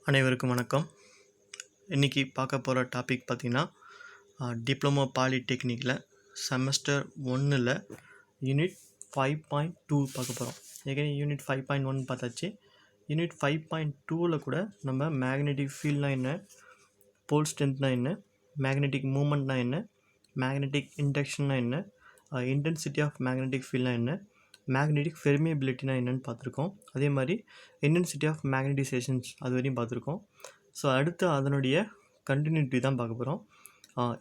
அனைவருக்கும் வணக்கம். இன்றைக்கி பார்க்க போகிற டாபிக் பார்த்திங்கன்னா டிப்ளமோ பாலிடெக்னிக்கில் செமஸ்டர் 1ல் யூனிட் 5.2 பார்க்க போகிறோம். ஏற்கனவே யூனிட் 5.1 பார்த்தாச்சு. யூனிட் 5.2ல் கூட நம்ம மேக்னெட்டிக் ஃபீல்ட்னா என்ன, போல் ஸ்ட்ரென்த்னா என்ன, மேக்னெட்டிக் மூமெண்ட்னா என்ன, மேக்னெட்டிக் இண்டக்ஷன்னா என்ன, இன்டென்சிட்டி ஆஃப் மேக்னெட்டிக் ஃபீல்ட்னா என்ன, மேக்னெட்டிக் பெர்மியபிலிட்டினா என்னென்னு பார்த்துருக்கோம். அதே மாதிரி இன்டென்சிட்டி ஆஃப் மேக்னடைசேஷன்ஸ் அது வரையும் பார்த்துருக்கோம். ஸோ அடுத்து அதனுடைய கண்டினியூட்டி தான் பார்க்க போகிறோம்.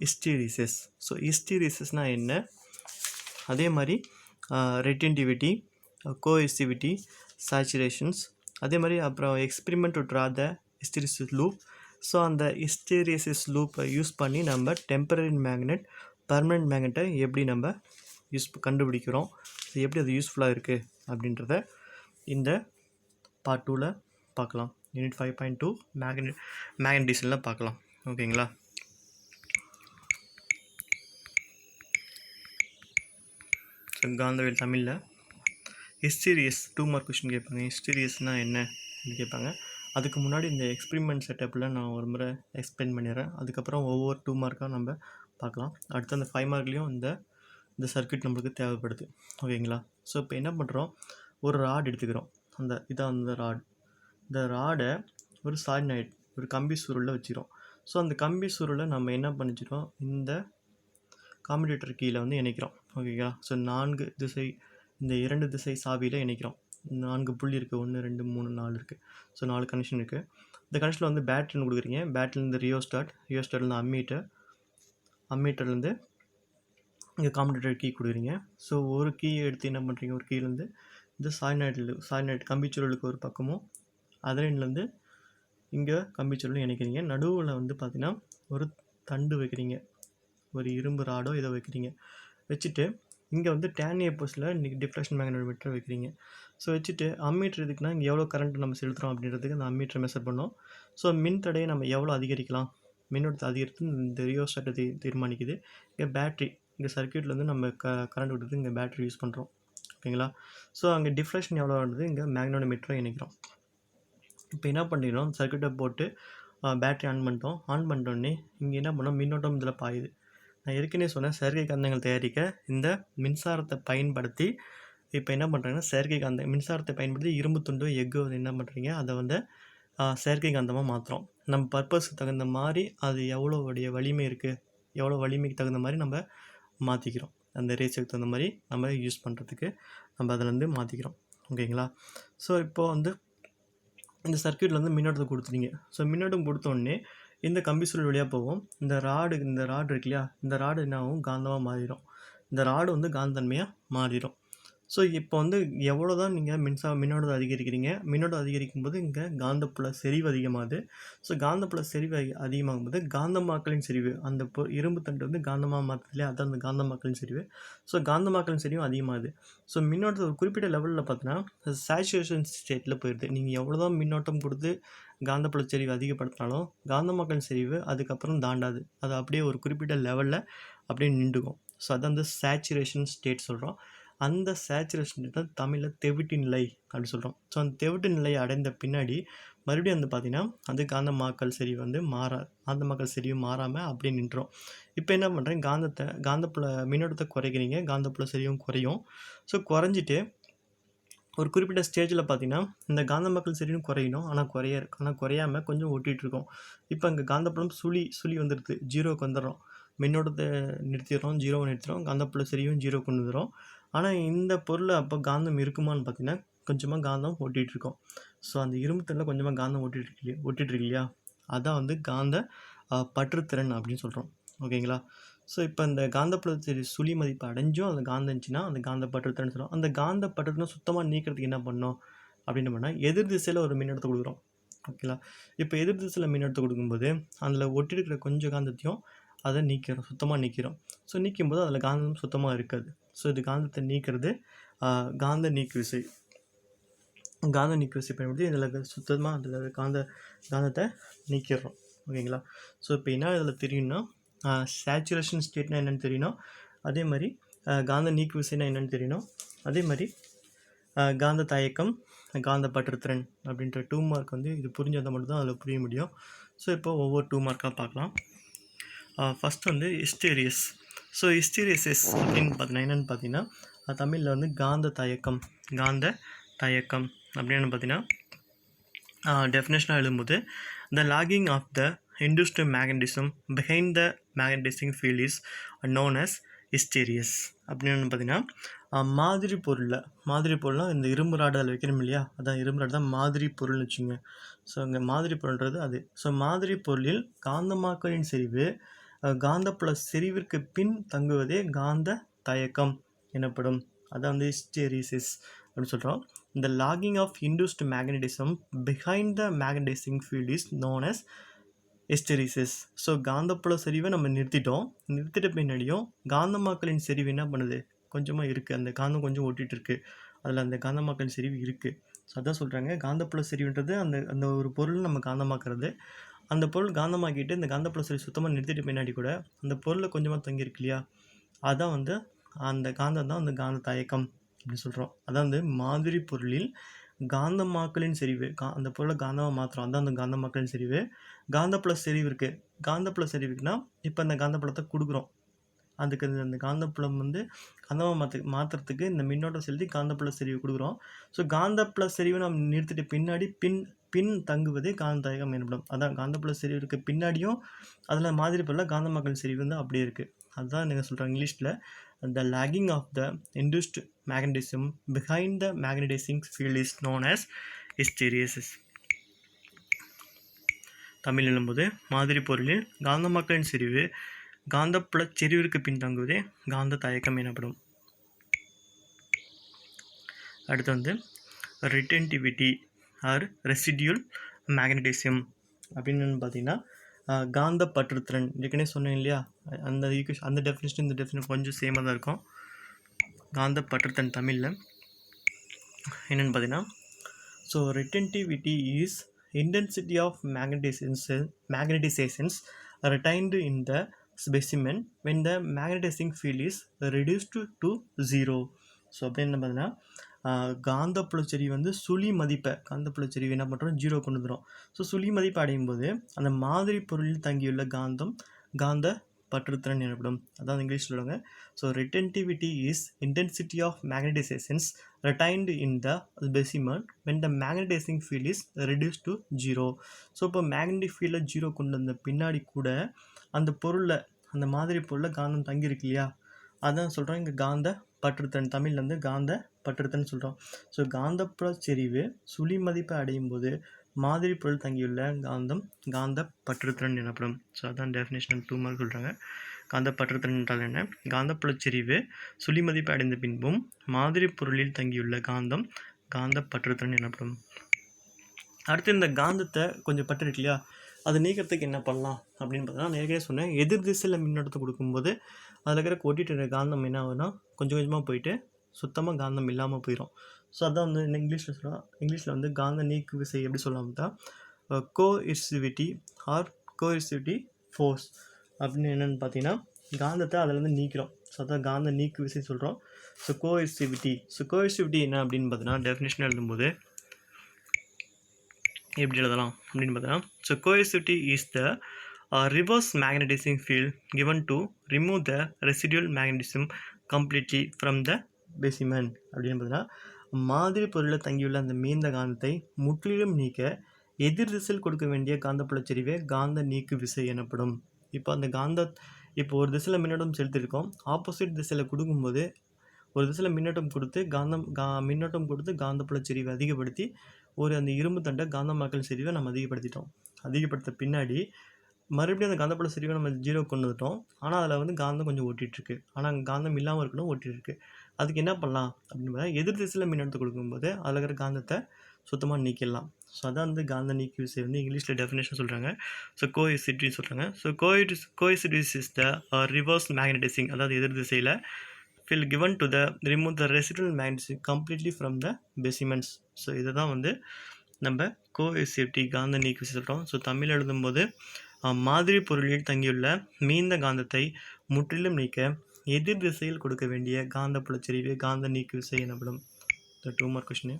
ஹிஸ்டீரிசிஸ். ஸோ ஹிஸ்டீரிசிஸ்னால் என்ன, அதே மாதிரி ரெட்டென்டிவிட்டி, கோஎசிவிட்டி, சேச்சுரேஷன்ஸ், அதே மாதிரி அப்புறம் experiment to draw the hysteresis loop. So அந்த ஹிஸ்டீரிசிஸ் லூப்பை யூஸ் பண்ணி நம்ம டெம்பரரி மேக்னெட், பர்மனெண்ட் மேக்னெட்டை எப்படி நம்ம கண்டுபிடிக்கிறோம், எப்படி அது யூஸ்ஃபுல்லாக இருக்குது அப்படின்றத இந்த பார்ட் 2ல் பார்க்கலாம். யூனிட் 5.2 மேக்னடிசனில் பார்க்கலாம். ஓகேங்களா? ஸோ காந்தவியல் தமிழில் ஹிஸ்டீரியஸ் 2 மார்க் கொஸ்டின் கேட்பாங்க. ஹிஸ்டீரியஸ்னால் என்ன கேட்பாங்க. அதுக்கு முன்னாடி இந்த எக்ஸ்பெரிமெண்ட் செட்டப்பில் நான் ஒரு முறை எக்ஸ்பிளைன் பண்ணிடுறேன். அதுக்கப்புறம் ஒவ்வொரு 2 மார்க்காக நம்ம பார்க்கலாம். அடுத்து அந்த 5 மார்க்லேயும் இந்த சர்க்யூட் நம்மளுக்கு தேவைப்படுது. ஓகேங்களா? ஸோ இப்போ என்ன பண்ணுறோம், ஒரு ராட் எடுத்துக்கிறோம். இதான் அந்த ராட். இந்த ராடை ஒரு சாலினாய்டு, ஒரு கம்பி சுருளில் வச்சுக்கிறோம். ஸோ அந்த கம்பி சுருளை நம்ம என்ன பண்ணிச்சிட்டோம், இந்த காம்யூட்டேட்டர் கீழே இணைக்கிறோம். ஓகேங்களா? ஸோ 4 திசை, இந்த 2 திசை சாவியில் இணைக்கிறோம். 4 புள்ளி இருக்குது, 1 2 3 4 இருக்குது. ஸோ 4 கனெக்ஷன் இருக்குது. இந்த கனெக்ஷனில் பேட்டரின்னு கொடுக்குறீங்க. பேட்டரிலேருந்து ரியோஸ்டாட்லேருந்து அம்மீட்டர்லேருந்து இங்கே காம்யூட்டேட்டர் கீ கொடுக்குறீங்க. ஸோ ஒரு கீ எடுத்து என்ன பண்ணுறீங்க, ஒரு கீலேருந்து இந்த சாலினாய்டு கம்பிச்சுருளுக்கு ஒரு பக்கமும், அதலேருந்து இங்கே கம்பிச்சுருளும் இணைக்கிறீங்க. நடுவில் பார்த்தீங்கன்னா ஒரு தண்டு வைக்கிறீங்க, ஒரு இரும்பு ராடோ இதை வைக்கிறீங்க. வச்சுட்டு இங்கே டேன் ஏப்போஸில் இன்றைக்கி டிஃப்ளெக்ஷன் மேக்னடோமீட்டர் வைக்கிறீங்க. ஸோ வச்சுட்டு அம்மீட்டர் எதுக்குன்னா இங்கே எவ்வளோ கரண்ட் நம்ம செலுத்துகிறோம் அப்படின்றதுக்கு அந்த அம்மீட்டரை மெஷர் பண்ணோம். ஸோ மின் தடையை நம்ம எவ்வளோ அதிகரிக்கலாம், மின்னோட்டத்தை அதிகரித்து இந்த ரியோஸ்டாட்டை தீர்மானிக்குது. இங்கே பேட்ரி, இங்கே சர்க்யூட்லேருந்து நம்ம கரண்ட் விடுறது இங்கே பேட்ரி யூஸ் பண்ணுறோம். ஓகேங்களா? ஸோ அங்கே டிஃப்ளெக்ஷன் எவ்வளோ வருது, இங்கே மேக்னடோமீட்டரை இணைக்கிறோம். இப்போ என்ன பண்ணிடுறோம், சர்க்யூட்டை போட்டு பேட்ரி ஆன் பண்ணிட்டோன்னே இங்கே என்ன பண்ணோம், மின்னோட்டம் இதில் பாயுது. நான் ஏற்கனவே சொன்னேன், செயற்கை காந்தங்கள் தயாரிக்க இந்த மின்சாரத்தை பயன்படுத்தி இப்போ என்ன பண்ணுறாங்கன்னா, மின்சாரத்தை பயன்படுத்தி இரும்பு துண்டு எஃகு என்ன பண்ணுறீங்க, அதை செயற்கை காந்தமாக மாற்றுறோம். நம்ம பர்பஸ்க்கு தகுந்த மாதிரி அது எவ்வளோ வலிமை இருக்குது, எவ்வளோ வலிமைக்கு தகுந்த மாதிரி நம்ம மாற்றிக்கிறோம். அந்த ரேஷியோக்கு தகுந்த மாதிரி நம்ம யூஸ் பண்ணுறதுக்கு நம்ம அதிலேருந்து மாற்றிக்கிறோம். ஓகேங்களா? ஸோ இப்போது இந்த சர்க்யூட்டில் மின்னோட்டத்தை கொடுத்துட்டீங்க. ஸோ மின்னோட்டம் கொடுத்தோடனே இந்த கம்பி சுருள் வழியாக போகும். இந்த ராடு இருக்கு இல்லையா, இந்த ராடு என்ன ஆகும், காந்தமாக மாறிடும். இந்த ராடு காந்தன்மையாக மாறிடும். ஸோ இப்போ எவ்வளோ தான் நீங்கள் மின்னோட்டத்தை அதிகரிக்கிறீங்க, மின்னோட்டம் அதிகரிக்கும் போது இங்கே காந்தப்புல செறிவு அதிகமாகுது. ஸோ காந்தப்புல செறிவு அதிகமாகும் போது காந்தமாக்கலின் செறிவு, அந்த இரும்பு தண்டு காந்தமாக மாற்றுது இல்லையா, அதான் அந்த காந்தமாக்கலின் செறிவு. ஸோ காந்தமாக்கலின் செறிவும் அதிகமாகுது. ஸோ மின்னோட்டத்தை ஒரு குறிப்பிட்ட லெவலில் பார்த்தீங்கன்னா சேச்சுரேஷன் ஸ்டேட்டில் போயிடுது. நீங்கள் எவ்வளோ தான் மின்னோட்டம் கொடுத்து காந்தப்புல செறிவு அதிகப்படுத்தினாலும் காந்தமாக்கலின் செறிவு அதுக்கப்புறம் தாண்டாது. அது அப்படியே ஒரு குறிப்பிட்ட லெவலில் அப்படியே நின்றுக்கும். ஸோ அதான் சேச்சுரேஷன் ஸ்டேட் சொல்கிறோம். அந்த சேச்சுரேஷன் தான் தமிழில் தெவிட்டு நிலை அப்படி சொல்கிறோம். ஸோ அந்த தெவிட்டு நிலையை அடைந்த பின்னாடி மறுபடியும் பார்த்திங்கன்னா அது காந்தமாக்கல் செறிவு காந்தமாக்கல் செறிவு மாறாமல் அப்படியே நின்றோம். இப்போ என்ன பண்ணுறேன், காந்தப்புல மின்னோட்டத்தை குறைக்கிறீங்க, காந்தப்புல செறிவும் குறையும். ஸோ குறைஞ்சிட்டு ஒரு குறிப்பிட்ட ஸ்டேஜில் பார்த்திங்கன்னா இந்த காந்தமாக்கல் செறிவும் குறையணும், ஆனால் குறையாமல் கொஞ்சம் ஒட்டிகிட்ருக்கோம். இப்போ அங்கே காந்தப்புலம் சுழி வந்துடுது, ஜீரோவுக்கு வந்துடுறோம். மின்னோட்டத்தை நிறுத்திடுறோம், ஜீரோவை நிறுத்திடுறோம், காந்தப்புல செறிவும் ஜீரோ கொண்டு வந்துடும். ஆனால் இந்த பொருள் அப்போ காந்தம் இருக்குமான்னு பார்த்தீங்கன்னா கொஞ்சமாக காந்தம் ஒட்டிகிட்ருக்கோம். ஸோ அந்த இரும்பு தண்டில் கொஞ்சமாக காந்தம் ஒட்டிகிட்ருக்கு இல்லையா, அதான் காந்த பற்றுத்திறன் அப்படின்னு சொல்கிறோம். ஓகேங்களா? ஸோ இப்போ இந்த காந்தப்புல சுழி மதிப்பு அடைஞ்சும் அந்த காந்தம் இருந்துச்சுன்னா அந்த காந்த பற்றுத்திறன் சொல்லுவோம். அந்த காந்த பற்றுத்திறன் சுத்தமாக நீக்கிறதுக்கு என்ன பண்ணோம் அப்படின்னு பண்ணால் எதிர் திசையில் ஒரு மின்னோட்டத்தை கொடுக்குறோம். ஓகேங்களா? இப்போ எதிர் திசையில் மின்னோட்டத்தை கொடுக்கும்போது அதில் ஒட்டிருக்கிற கொஞ்சம் காந்தத்தையும் அதை சுத்தமாக நீக்கிறோம். ஸோ நீக்கும்போது அதில் காந்தம் சுத்தமாக இருக்காது. ஸோ இது காந்தத்தை நீக்கிறது காந்த நீக்கு விசை பயன்படுத்தி இதில் சுத்தமாக அதில் காந்தத்தை நீக்கிடுறோம். ஓகேங்களா? ஸோ இப்போ என்ன இதில் தெரியும்னா, சேச்சுரேஷன் ஸ்டேட்னா என்னென்னு தெரியணும், அதே மாதிரி காந்த நீக்கு விசைனா என்னென்னு தெரியணும், அதே மாதிரி காந்த தயக்கம், காந்த பற்றுத்திறன் அப்படின்ற 2 மார்க் வந்து இது புரிஞ்சதை மட்டும் தான் அதில் புரிய முடியும். ஸோ இப்போ ஒவ்வொரு 2 மார்க்காக பார்க்கலாம். ஃபஸ்ட் வந்து ஹிஸ்டீரியஸ். ஸோ ஹிஸ்டீரியஸஸ் அப்படின்னு பார்த்தீங்கன்னா என்னென்னு பார்த்தீங்கன்னா தமிழில் வந்து காந்த தயக்கம். காந்த தயக்கம் அப்படின்னு பார்த்தீங்கன்னா டெஃபினேஷனாக எழுதும்போது the lagging of the induced magnetism behind the magnetic field is known as hysteresis. அப்படின்னு பார்த்தீங்கன்னா மாதிரி பொருள்னால் இந்த இரும்பு ராடு அதில் வைக்கணும் இல்லையா, அதான் இரும்பு ராடு தான் மாதிரி பொருள்னு வச்சுங்க. ஸோ இங்கே மாதிரி பொருள்ன்றது அது. ஸோ மாதிரி பொருளில் காந்தமாக்கலின் செறிவு காந்தப்புல செறிவிற்கு பின் தங்குவதே காந்த தயக்கம் எனப்படும். அதான் வந்து ஹிஸ்டீரிசிஸ் அப்படின்னு சொல்கிறோம். இந்த lagging of induced magnetism behind the magnetizing field is known as hysteresis. So காந்தப்புல செறிவை நம்ம நிறுத்திட்ட பின்னாடியும் காந்தமாக்கலின் செறிவு என்ன பண்ணுது, கொஞ்சமாக இருக்குது, அந்த காந்தம் கொஞ்சம் ஓட்டிகிட்டு இருக்குது, அதில் அந்த காந்தமாக்கலின் செறிவு இருக்குது. ஸோ அதான் சொல்கிறாங்க காந்தப்புல செறிவுன்றது அந்த ஒரு பொருள் நம்ம காந்தமாக்குறது. அந்த பொருள் காந்தமாக்கிட்டு இந்த காந்தப்புல செறிவு சுத்தமாக நிறுத்திட்டு பின்னாடி கூட அந்த பொருளில் கொஞ்சமாக தங்கியிருக்கு இல்லையா, அதான் வந்து அந்த காந்தம் தான் அந்த காந்த தயக்கம் அப்படின்னு சொல்கிறோம். அதான் வந்து மாதிரி பொருளில் காந்தமாக்கலின் செறிவு அந்த பொருளை காந்தமாக மாற்றுறோம், அதான் அந்த காந்தமாக்கலின் செறிவு. காந்தப்புல செறிவு இருக்குது. காந்தப்புல செறிவுக்குன்னா இப்போ அந்த காந்தப்புலத்தை கொடுக்குறோம், அதுக்கு அந்த காந்தப்புலம் வந்து காந்தமாக மாற்றுறதுக்கு இந்த மின்னோட்டம் செலுத்தி காந்தப்புல செறிவு கொடுக்குறோம். ஸோ காந்தப்புல செறிவை நம்ம நிறுத்திட்டு பின்னாடி பின் தங்குவதே காந்த தயக்கம் எனப்படும். அதான் காந்தப்புல செறிவு இருக்குது பின்னாடியும் அதில் மாதிரி பொருளில் காந்தமாக்கலின் செறிவு வந்து அப்படியே இருக்குது. அதுதான் நீங்கள் சொல்கிறாங்க இங்கிலீஷில் the lagging of the induced magnetism behind the magnetizing field is known as hysteresis. Tamil எழும்போது மாதிரி பொருளில் காந்தமாக்கலின் செறிவு காந்தப்புல செறிவிற்கு பின்தங்குவதே காந்த தயக்கம் எனப்படும். அடுத்து வந்து ரிட்டென்டிவிட்டி ஆர் ரெசிடியூல் மேக்னட்டிசம் அப்படின்னு பார்த்தீங்கன்னா காந்த பற்றுத்திறன். ஏற்கனவே சொன்னேன் இல்லையா, அந்த டெஃபினேஷன் இந்த டெஃபினேஷன் கொஞ்சம் சேமாக தான் இருக்கும். காந்த பற்றுத்திறன் தமிழில் என்னென்னு பார்த்தீங்கன்னா, so retentivity is intensity of magnetizations retained in the specimen when the magnetizing field is reduced to 0. So அப்படின்னு என்ன பார்த்தீங்கன்னா காந்தப்புலச்செறிவு வந்து சுழி மதிப்பை காந்தப்புலச்செறிவு என்ன பண்ணுறோம், 0 கொண்டு வந்துடும். ஸோ சுழி மதிப்பு அடையும் போது அந்த மாதிரி பொருளில் தங்கியுள்ள காந்த பற்றுத்திறன் எனப்படும். அதாவது இங்கிலீஷ் சொல்லுவாங்க. So retentivity is intensity of magnetizations retained in the specimen when the magnetizing field is reduced to 0. So இப்போ மேக்னெட்டிக் ஃபீல்டில் 0 கொண்டு வந்த பின்னாடி கூட அந்த பொருளில் அந்த மாதிரி பொருளில் காந்தம் தங்கியிருக்கு இல்லையா, அதான் சொல்கிறோம் இங்கே காந்த பற்றுத்திறன். தமிழில் வந்து காந்த பற்றுத்திறன் சொல்கிறோம். ஸோ காந்தப்புல செறிவு சுழி மதிப்பை அடையும் போது மாதிரி பொருள் தங்கியுள்ள காந்த பற்றுத்திறன் எனப்படும். ஸோ அதான் டெஃபினேஷன் 2 மார்க் சொல்கிறாங்க. காந்த பற்றுத்திறன் என்றால் என்ன, காந்தப்புலச்செறிவு சுழி மதிப்பு அடைந்த பின்பும் மாதிரி பொருளில் தங்கியுள்ள காந்த பற்றுத்திறன் எனப்படும். அடுத்து இந்த காந்தத்தை கொஞ்சம் பற்று இருக்கு இல்லையா, அதை நீக்கிறதுக்கு என்ன பண்ணலாம் அப்படின்னு பார்த்தீங்கன்னா, நான் ஏற்கனவே சொன்னேன், எதிர் திசையில் மின்னோட்டத்தை கொடுக்கும்போது அதில் இருக்கிற கொட்டிட்டு காந்தம் என்ன ஆகுதுன்னா கொஞ்சம் கொஞ்சமாக போயிட்டு சுத்தமாக காந்தம் இல்லாமல் போயிடும். ஸோ அதான் வந்து இங்கிலீஷில் வந்து காந்த நீக்கு விசை எப்படி சொல்லலாம்னா கோஇர்சிவிட்டி ஆர் கோஇர்சிவிட்டி ஃபோர்ஸ் அப்படின்னு என்னென்னு பார்த்தீங்கன்னா காந்தத்தை அதில் வந்து நீக்கிறோம். ஸோ அதான் காந்த நீக்கு விசை சொல்கிறோம். ஸோ கோஇர்சிவிட்டி என்ன அப்படின்னு பார்த்தீங்கன்னா டெஃபினேஷன் எழுதும்போது எப்படி எழுதலாம் அப்படின்னு பார்த்தீங்கன்னா, so coercivity is the reverse magnetizing field given to remove the residual magnetism completely from the specimen. அப்படின்னு பார்த்தீங்கன்னா மாதிரி பொருளில் தங்கியுள்ள அந்த மீந்த காந்தத்தை முற்றிலும் நீக்க எதிர் திசையில் கொடுக்க வேண்டிய காந்தப்புலச்செறிவே காந்த நீக்கு விசை எனப்படும். இப்போ ஒரு திசையில் மின்னோட்டம் செலுத்திருக்கோம், ஆப்போசிட் திசையில் கொடுக்கும்போது ஒரு திசையில் மின்னோட்டம் கொடுத்து காந்தப்புலச்செறிவை அதிகப்படுத்தி அந்த இரும்பு தண்டை காந்தமாக்கல் செறிவை நம்ம அதிகப்படுத்த பின்னாடி மறுபடியும் அந்த காந்தப்புல செறிவை நம்ம 0 கொண்டு வந்துட்டோம். ஆனால் அதில் வந்து காந்தம் கொஞ்சம் ஓட்டிகிட்ருக்கு, ஆனால் காந்தம் இல்லாமல் இருக்கணும், ஓட்டிகிட்ருக்கு. அதுக்கு என்ன பண்ணலாம் அப்படின்னு பார்த்தா எதிர் திசையில் மின்னோட்டத்தை கொடுக்கும்போது அதில் இருக்கிற காந்தத்தை சுத்தமாக நீக்கிடலாம். ஸோ அதான் வந்து காந்த நீக்கி விசை வந்து இங்கிலீஷில் டெஃபினேஷன் சொல்கிறாங்க. ஸோ கோஇர்சிவிட்டி சொல்கிறாங்க. So coercivity is the reverse magnetizing, அதாவது எதிர் திசையில் field given to the remove the residual magnetism completely from the specimens. So இதை தான் வந்து நம்ம கோஇர்சிவிட்டி காந்த நீக்கி விசை சொல்கிறோம். ஸோ தமிழ் எழுதும்போது மாதிரி பொருளில் தங்கியுள்ள மீந்த காந்தத்தை முற்றிலும் நீக்க எதிர் திசையில் கொடுக்க வேண்டிய காந்தப்புலச்செறிவு காந்த நீக்கு விசை எனப்படும். 2 மார்க் கொஸ்டின்.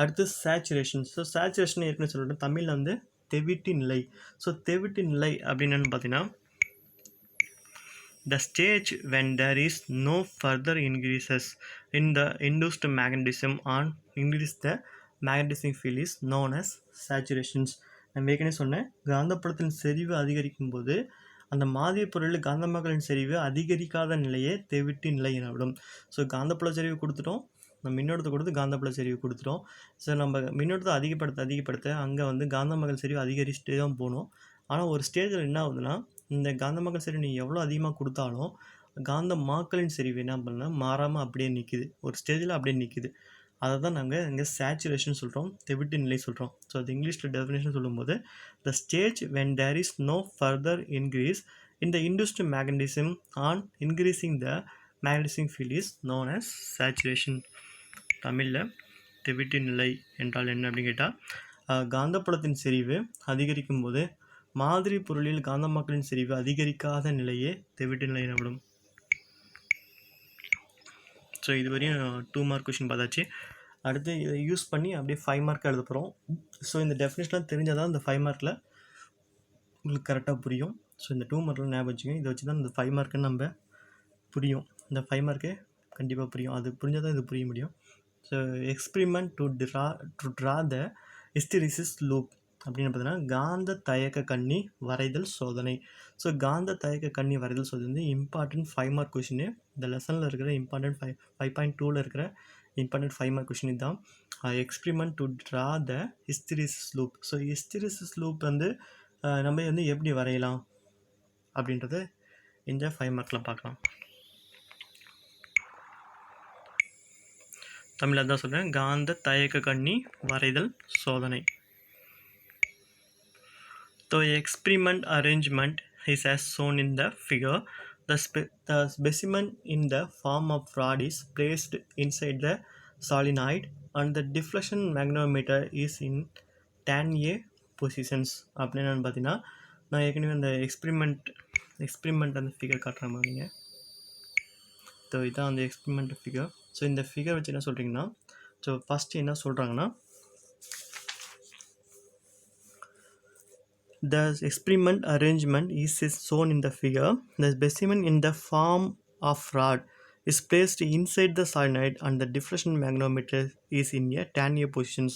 அடுத்து சேச்சுரேஷன். ஸோ சேச்சுரேஷன் ஏற்கனவே சொல்லிட்டேன், தமிழில் வந்து தெவிட்டு நிலை. ஸோ தெவிட்டு நிலை அப்படின்னு பார்த்தீங்கன்னா, the stage when there is no further increases in the induced magnetism and increase the magnetic field is known as saturations. நான் ஏற்கனவே சொன்னேன், காந்தப்புலத்தின் செறிவு அதிகரிக்கும் போது அந்த மாதிரி பொருளில் காந்தமாக்கலின் செறிவு அதிகரிக்காத நிலையே தெவிட்டு நிலை எனப்படும். ஸோ காந்தப்புல செறிவு கொடுத்துட்டோம், நம்ம மின்னோட்டத்தை கொடுத்து காந்தப்புல செறிவு கொடுத்துட்டோம். ஸோ நம்ம மின்னோட்டத்தை அதிகப்படுத்த அங்கே வந்து காந்தமாக்கல் செறிவு அதிகரிச்சுட்டே தான் போகணும். ஆனால் ஒரு ஸ்டேஜில் என்ன ஆகுதுன்னா, இந்த காந்தமாக்கல் செறிவு நீங்கள் எவ்வளோ அதிகமாக கொடுத்தாலும் காந்தமாக்கலின் செறிவு என்ன பண்ணால் மாறாமல் அப்படியே நிற்கிது, ஒரு ஸ்டேஜில் அப்படியே நிற்கிது. அதை தான் நாங்கள் இங்கே சேச்சுரேஷன் சொல்கிறோம், தெவிட்டு நிலை சொல்கிறோம். ஸோ அது இங்கிலீஷில் டெஃபினேஷன் சொல்லும்போது, the stage when there is no further increase in the induced magnetism on increasing the magnetic field is known as saturation. தமிழில் தெவிட்டு நிலை என்றால் என்ன அப்படின்னு கேட்டால், காந்தப்புலத்தின் செறிவு அதிகரிக்கும் போது மாதிரி பொருளில் காந்தமாக்கலின் செறிவு அதிகரிக்காத நிலையே தெவிட்டு நிலை எனப்படும். ஸோ இது வரையும் 2 மார்க் கொஷின் பார்த்தாச்சு. அடுத்து இதை யூஸ் பண்ணி அப்படியே 5 மார்க் எழுத போகிறோம். ஸோ இந்த டெஃபினேஷன்லாம் தெரிஞ்சால் தான் இந்த 5 மார்க்கில் உங்களுக்கு கரெக்டாக புரியும். ஸோ இந்த 2 மார்க்கில் ஞாபகம் வச்சுக்கோங்க, இதை வச்சு தான் இந்த 5 மார்க்குன்னு நம்ம புரியும். இந்த 5 மார்க்கு கண்டிப்பாக புரியும், அது புரிஞ்சால் தான் இது புரிய முடியும். So experiment to draw the hysteresis loop அப்படின்னு பார்த்தீங்கன்னா, காந்த தயக்க கண்ணி வரைதல் சோதனை. ஸோ காந்த தயக்க கண்ணி வரைதல் சோதனை வந்து இம்பார்ட்டன்ட் 5 மார்க் கொஷின். இந்த லெசனில் இருக்கிற இம்பார்ட்டன்ட் 5.2ல் இருக்கிற இம்பார்ட்டன்ட் 5 மார்க் கொஷின் தான் experiment to draw the hysteresis loop. So hysteresis loop வந்து நம்ம வந்து எப்படி வரையலாம் அப்படின்றத இந்த 5 மார்க்கில் பார்க்கலாம். தமிழில் தான் சொல்கிறேன், காந்த தயக்க கண்ணி வரைதல் சோதனை. The experiment arrangement is as shown in the figure. The specimen in the form of rod is placed inside the solenoid and the deflection magnetometer is in tan A positions. அப்படின்னு என்னென்னு பார்த்தீங்கன்னா, நான் ஏற்கனவே அந்த எக்ஸ்பிரிமெண்ட் அந்த figure காட்டுறேன் பாருங்க. So இதுதான் அந்த எக்ஸ்பிரிமெண்ட் ஃபிகர். ஸோ இந்த ஃபிகர் வச்சு என்ன சொல்கிறீங்கன்னா, ஸோ ஃபஸ்ட்டு என்ன சொல்கிறாங்கன்னா, the experiment arrangement is shown in the figure. The specimen in the form of rod is placed inside the solenoid and the deflection magnetometer is in a tan A positions.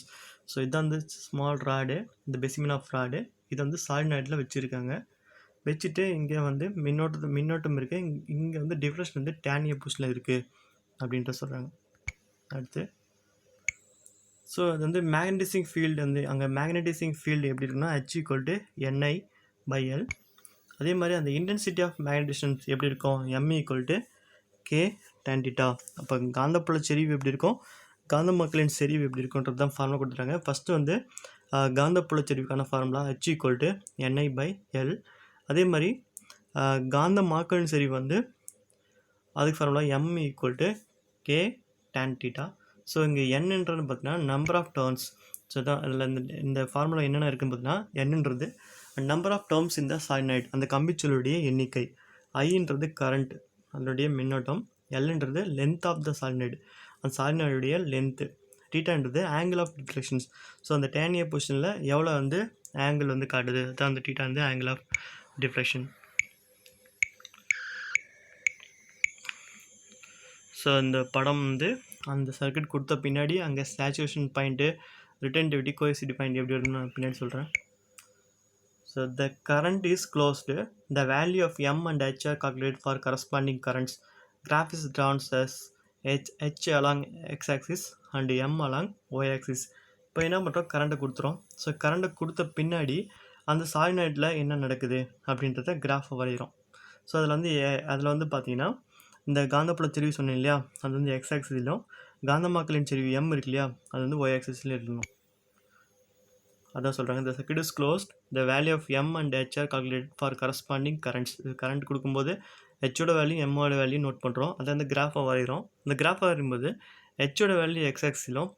So இதுதான் வந்து small rod, இந்த பெசிமின் of rod. இது வந்து சாலினாய்டில் வச்சுருக்காங்க. வச்சுட்டு இங்கே வந்து மின்னோட்டம் இருக்குது, இங்கே வந்து டிஃப்ளெக்ஷன் வந்து tan A பொசிஷனில் இருக்குது அப்படின்ட்டு சொல்கிறாங்க. அடுத்து ஸோ அது வந்து மேக்னட்டிசிங் ஃபீல்டு வந்து அங்கே மேக்னட்டிசிங் ஃபீல்டு எப்படி இருக்குன்னா H = NI/L. அதே மாதிரி அந்த இன்டென்சிட்டி ஆஃப் மேக்னட்டிசன்ஸ் எப்படி இருக்கும், M = K tan θ. அப்போ காந்தப்புல செறிவு எப்படி இருக்கும், காந்தமாக்கலின் செறிவு எப்படி இருக்குன்றது தான் ஃபார்முலா கொடுத்துட்டாங்க. ஃபஸ்ட்டு வந்து காந்தப்புல செறிவுக்கான ஃபார்முலா H = NI/L. அதே மாதிரி காந்தமாக்கலின் செறிவு வந்து அதுக்கு formula M = K tan θ. So இங்கே என்னன்றது பார்த்தீங்கன்னா நம்பர் ஆஃப் டேர்ம்ஸ். ஸோ தான் அதில் இந்த ஃபார்முலா என்னென்ன இருக்குதுன்னு பார்த்தீங்கன்னா, என்னன்றது நம்பர் ஆஃப் டேர்ம்ஸ் இந்த சாலினாய்டு, அந்த கம்பிச்சொல்லுடைய எண்ணிக்கை. ஐன்றது கரண்ட், அதனுடைய மின்னோட்டம். எல்ன்றது லென்த் ஆஃப் த சாலினாய்டு, அந்த சாலினாய்டுடைய லென்த்து. டீட்டான்றது ஆங்கிள் ஆஃப் டிஃப்ளெக்ஷன்ஸ். ஸோ அந்த tan A பொசிஷனில் எவ்வளோ வந்து ஆங்கிள் வந்து காட்டுது, அதுதான் அந்த டீட்டா வந்து ஆங்கிள் ஆஃப் டிஃப்ளெக்ஷன். ஸோ இந்த படம் வந்து அந்த சர்க்கியூட் கொடுத்த பின்னாடி அங்கே saturation point, retentivity, coercivity point எப்படி வரும்னு நான் பின்னாடி சொல்கிறேன். So the current is closed. The value of M and H are calculated for corresponding currents. Graph is drawn as H along x-axis and M along y-axis. இப்போ என்ன பண்ணுறோம், கரண்ட்டை கொடுத்துரும். ஸோ கரண்ட்டை கொடுத்த பின்னாடி அந்த சாலினாய்டில் என்ன நடக்குது அப்படின்றத கிராஃபை வரைகிறோம். ஸோ அதில் வந்து பார்த்தீங்கன்னா, இந்த காந்தப்புல செறிவு சொன்னேன் இல்லையா, அது வந்து எக்ஸ் ஆக்சிஸ்லையும், காந்தமாக்கலின் செறிவு M இருக்கு இல்லையா, அது வந்து ஒய் ஆக்சிஸ்லையும் இருக்கணும். அதான் சொல்கிறாங்க, the circuit is closed. The value of M and H are calculated for corresponding currents. Current கொடுக்கும்போது ஹெச்சோட வேல்யூ எம்மோட வேல்யூ நோட் பண்ணுறோம். அதை வந்து கிராஃபாக வரைகிறோம். இந்த கிராஃபாக வரையும்போது ஹெச்சோட வேல்யூ எக்ஸ் ஆக்சிலும்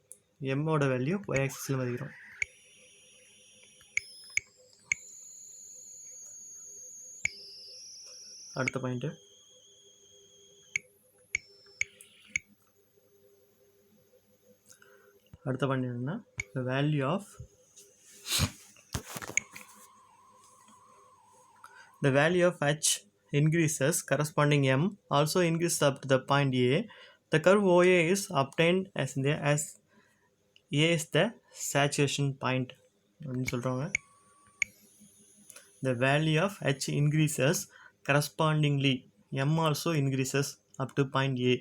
எம்மோட வேல்யூ ஒய் ஆக்சிலும் வரைகிறோம். அடுத்த பாயிண்ட்டு, அடுத்த பாயிண்ட் என்னென்னா the value of h increases corresponding m also increases up to the point a. The curve OA is obtained as A is the saturation point அப்படின்னு சொல்கிறாங்க. The value of h increases correspondingly m also increases up to point A.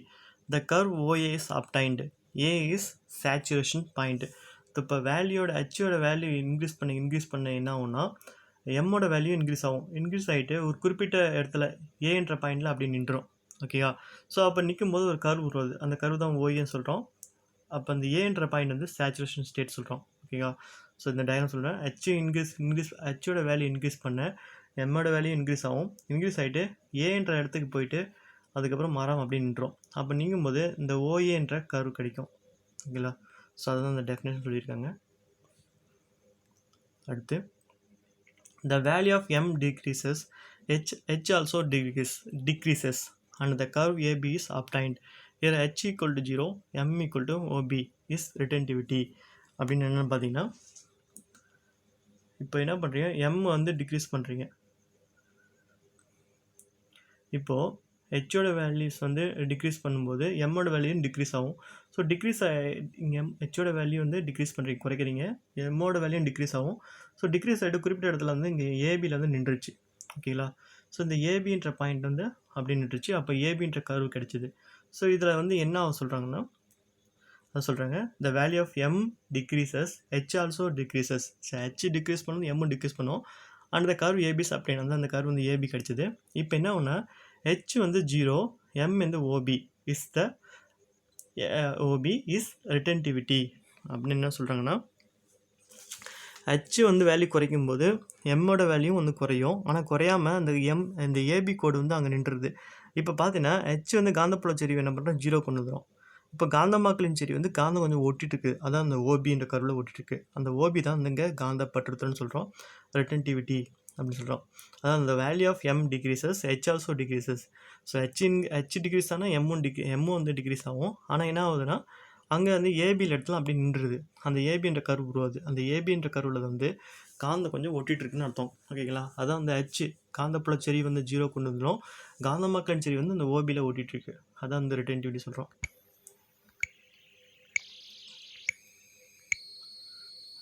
The curve OA is obtained. A is saturation point. இப்போ வேல்யூட ஹெச்சோட value increase பண்ண என்ன ஆகும்னா எம்மோட value increase ஆகிட்டு ஒரு குறிப்பிட்ட இடத்துல ஏன்ற பாயிண்டில் அப்படி நின்றோம். ஓகேவா? ஸோ அப்போ நிற்கும்போது ஒரு கர்வ் உருவாது. அந்த கர்வ் தான் ஓஏன்னு சொல்கிறோம். அப்போ அந்த ஏன்ற பாயிண்ட் வந்து சேச்சுரேஷன் ஸ்டேட் சொல்கிறோம். ஓகேவா? ஸோ இந்த டயக்ராம் சொல்கிறேன். ஹெச்சோட வேல்யூ இன்க்ரீஸ் பண்ண எம்மோட வேல்யூ இன்க்ரீஸ் ஆகிட்டு ஏன்ற இடத்துக்கு போயிட்டு அதுக்கப்புறம் மரம் அப்படி நின்றோம். அப்போ நீங்கும்போது இந்த ஓஏன்ற கர்வ் கிடைக்கும். ஓகேங்களா? ஸோ அதுதான் இந்த டெஃபினேஷன் சொல்லியிருக்காங்க. அடுத்து the value of m decreases, h also decreases and the curve AB is obtained. Here h equal to 0, m equal to OB is retentivity. அப்படின்னு என்னென்னு பார்த்தீங்கன்னா இப்போ என்ன பண்ணுறீங்க, m வந்து டிக்ரீஸ் பண்ணுறீங்க. இப்போது ஹெச்சோட வேல்யூஸ் வந்து டிக்ரீஸ் பண்ணும்போது எம்மோட வேல்யூவும் டிக்ரீஸ் ஆகும். ஸோ இங்கே ஹெச்சோட வேல்யூ வந்து டிக்ரீஸ் பண்ணுறீங்க, குறைக்கிறீங்க. எம்மோட வேல்யூவும் டிக்ரீஸ் ஆகும். ஸோ டிக்ரீஸ் ஆகிட்டு குறிப்பிட்ட இடத்துல வந்து இங்கே ஏபியில் வந்து நின்றுச்சு. ஓகேங்களா? ஸோ இந்த ஏபின்ற பாயிண்ட் வந்து அப்படி நின்றுச்சு. அப்போ ஏபின்ற கர்வ் கிடைச்சிது. ஸோ இதில் வந்து என்ன சொல்கிறாங்கன்னா அது சொல்கிறாங்க the value of m decreases, h also decreases. So h decrease பண்ணும், m டிக்ரீஸ் பண்ணும். And the curve AB is obtained. வந்து அந்த கர்வ் வந்து ஏபி கிடைச்சிது. இப்போ என்ன ஒன்று h வந்து 0, m வந்து OB is the OB is retentivity. அப்படின்னு என்ன சொல்கிறாங்கன்னா h வந்து வேல்யூ குறைக்கும் போது எம்மோட வேல்யூ வந்து குறையும். ஆனால் குறையாமல் இந்த ஏபி கோடு வந்து அங்கே நின்றுது. இப்போ பார்த்தீங்கன்னா h வந்து காந்தப்புல செறிவு என்ன பண்ணுறோம், 0 கொண்டு வந்துடும். இப்போ காந்தமாக்கலின் செறிவு வந்து காந்தம் கொஞ்சம் ஒட்டிட்டுருக்கு. அதான் அந்த ஓபின்ற கருவில் ஒட்டிட்டுருக்கு. அந்த ஓபி தான் வந்து இங்கே காந்த பற்றுத்தல்னு சொல்கிறோம், ரெட்டன்டிவிட்டி அப்படின்னு சொல்கிறோம். அதான் அந்த value of M decreases, H also decreases. So H decrease ஆனால் எம்மும் வந்து டிக்ரீஸ் ஆகும். ஆனால் என்ன ஆகுதுன்னா அங்கே வந்து ஏபியில் இடத்துல அப்படி நின்றுது. அந்த ஏபின்ற கருவு உருவாது. அந்த ஏபின்ற கருவில் வந்து காந்தம் கொஞ்சம் ஒட்டிகிட்ருக்குன்னு அர்த்தம். ஓகேங்களா? அதான் அந்த ஹெச் காந்தப்புல செறி வந்து 0 கொண்டு வந்துடும். காந்தமாக்கலின் செறி வந்து அந்த ஓபியில் ஒட்டிகிட்ருக்கு. அதான் அந்த ரெட்டன்டிவிட்டி சொல்கிறோம்.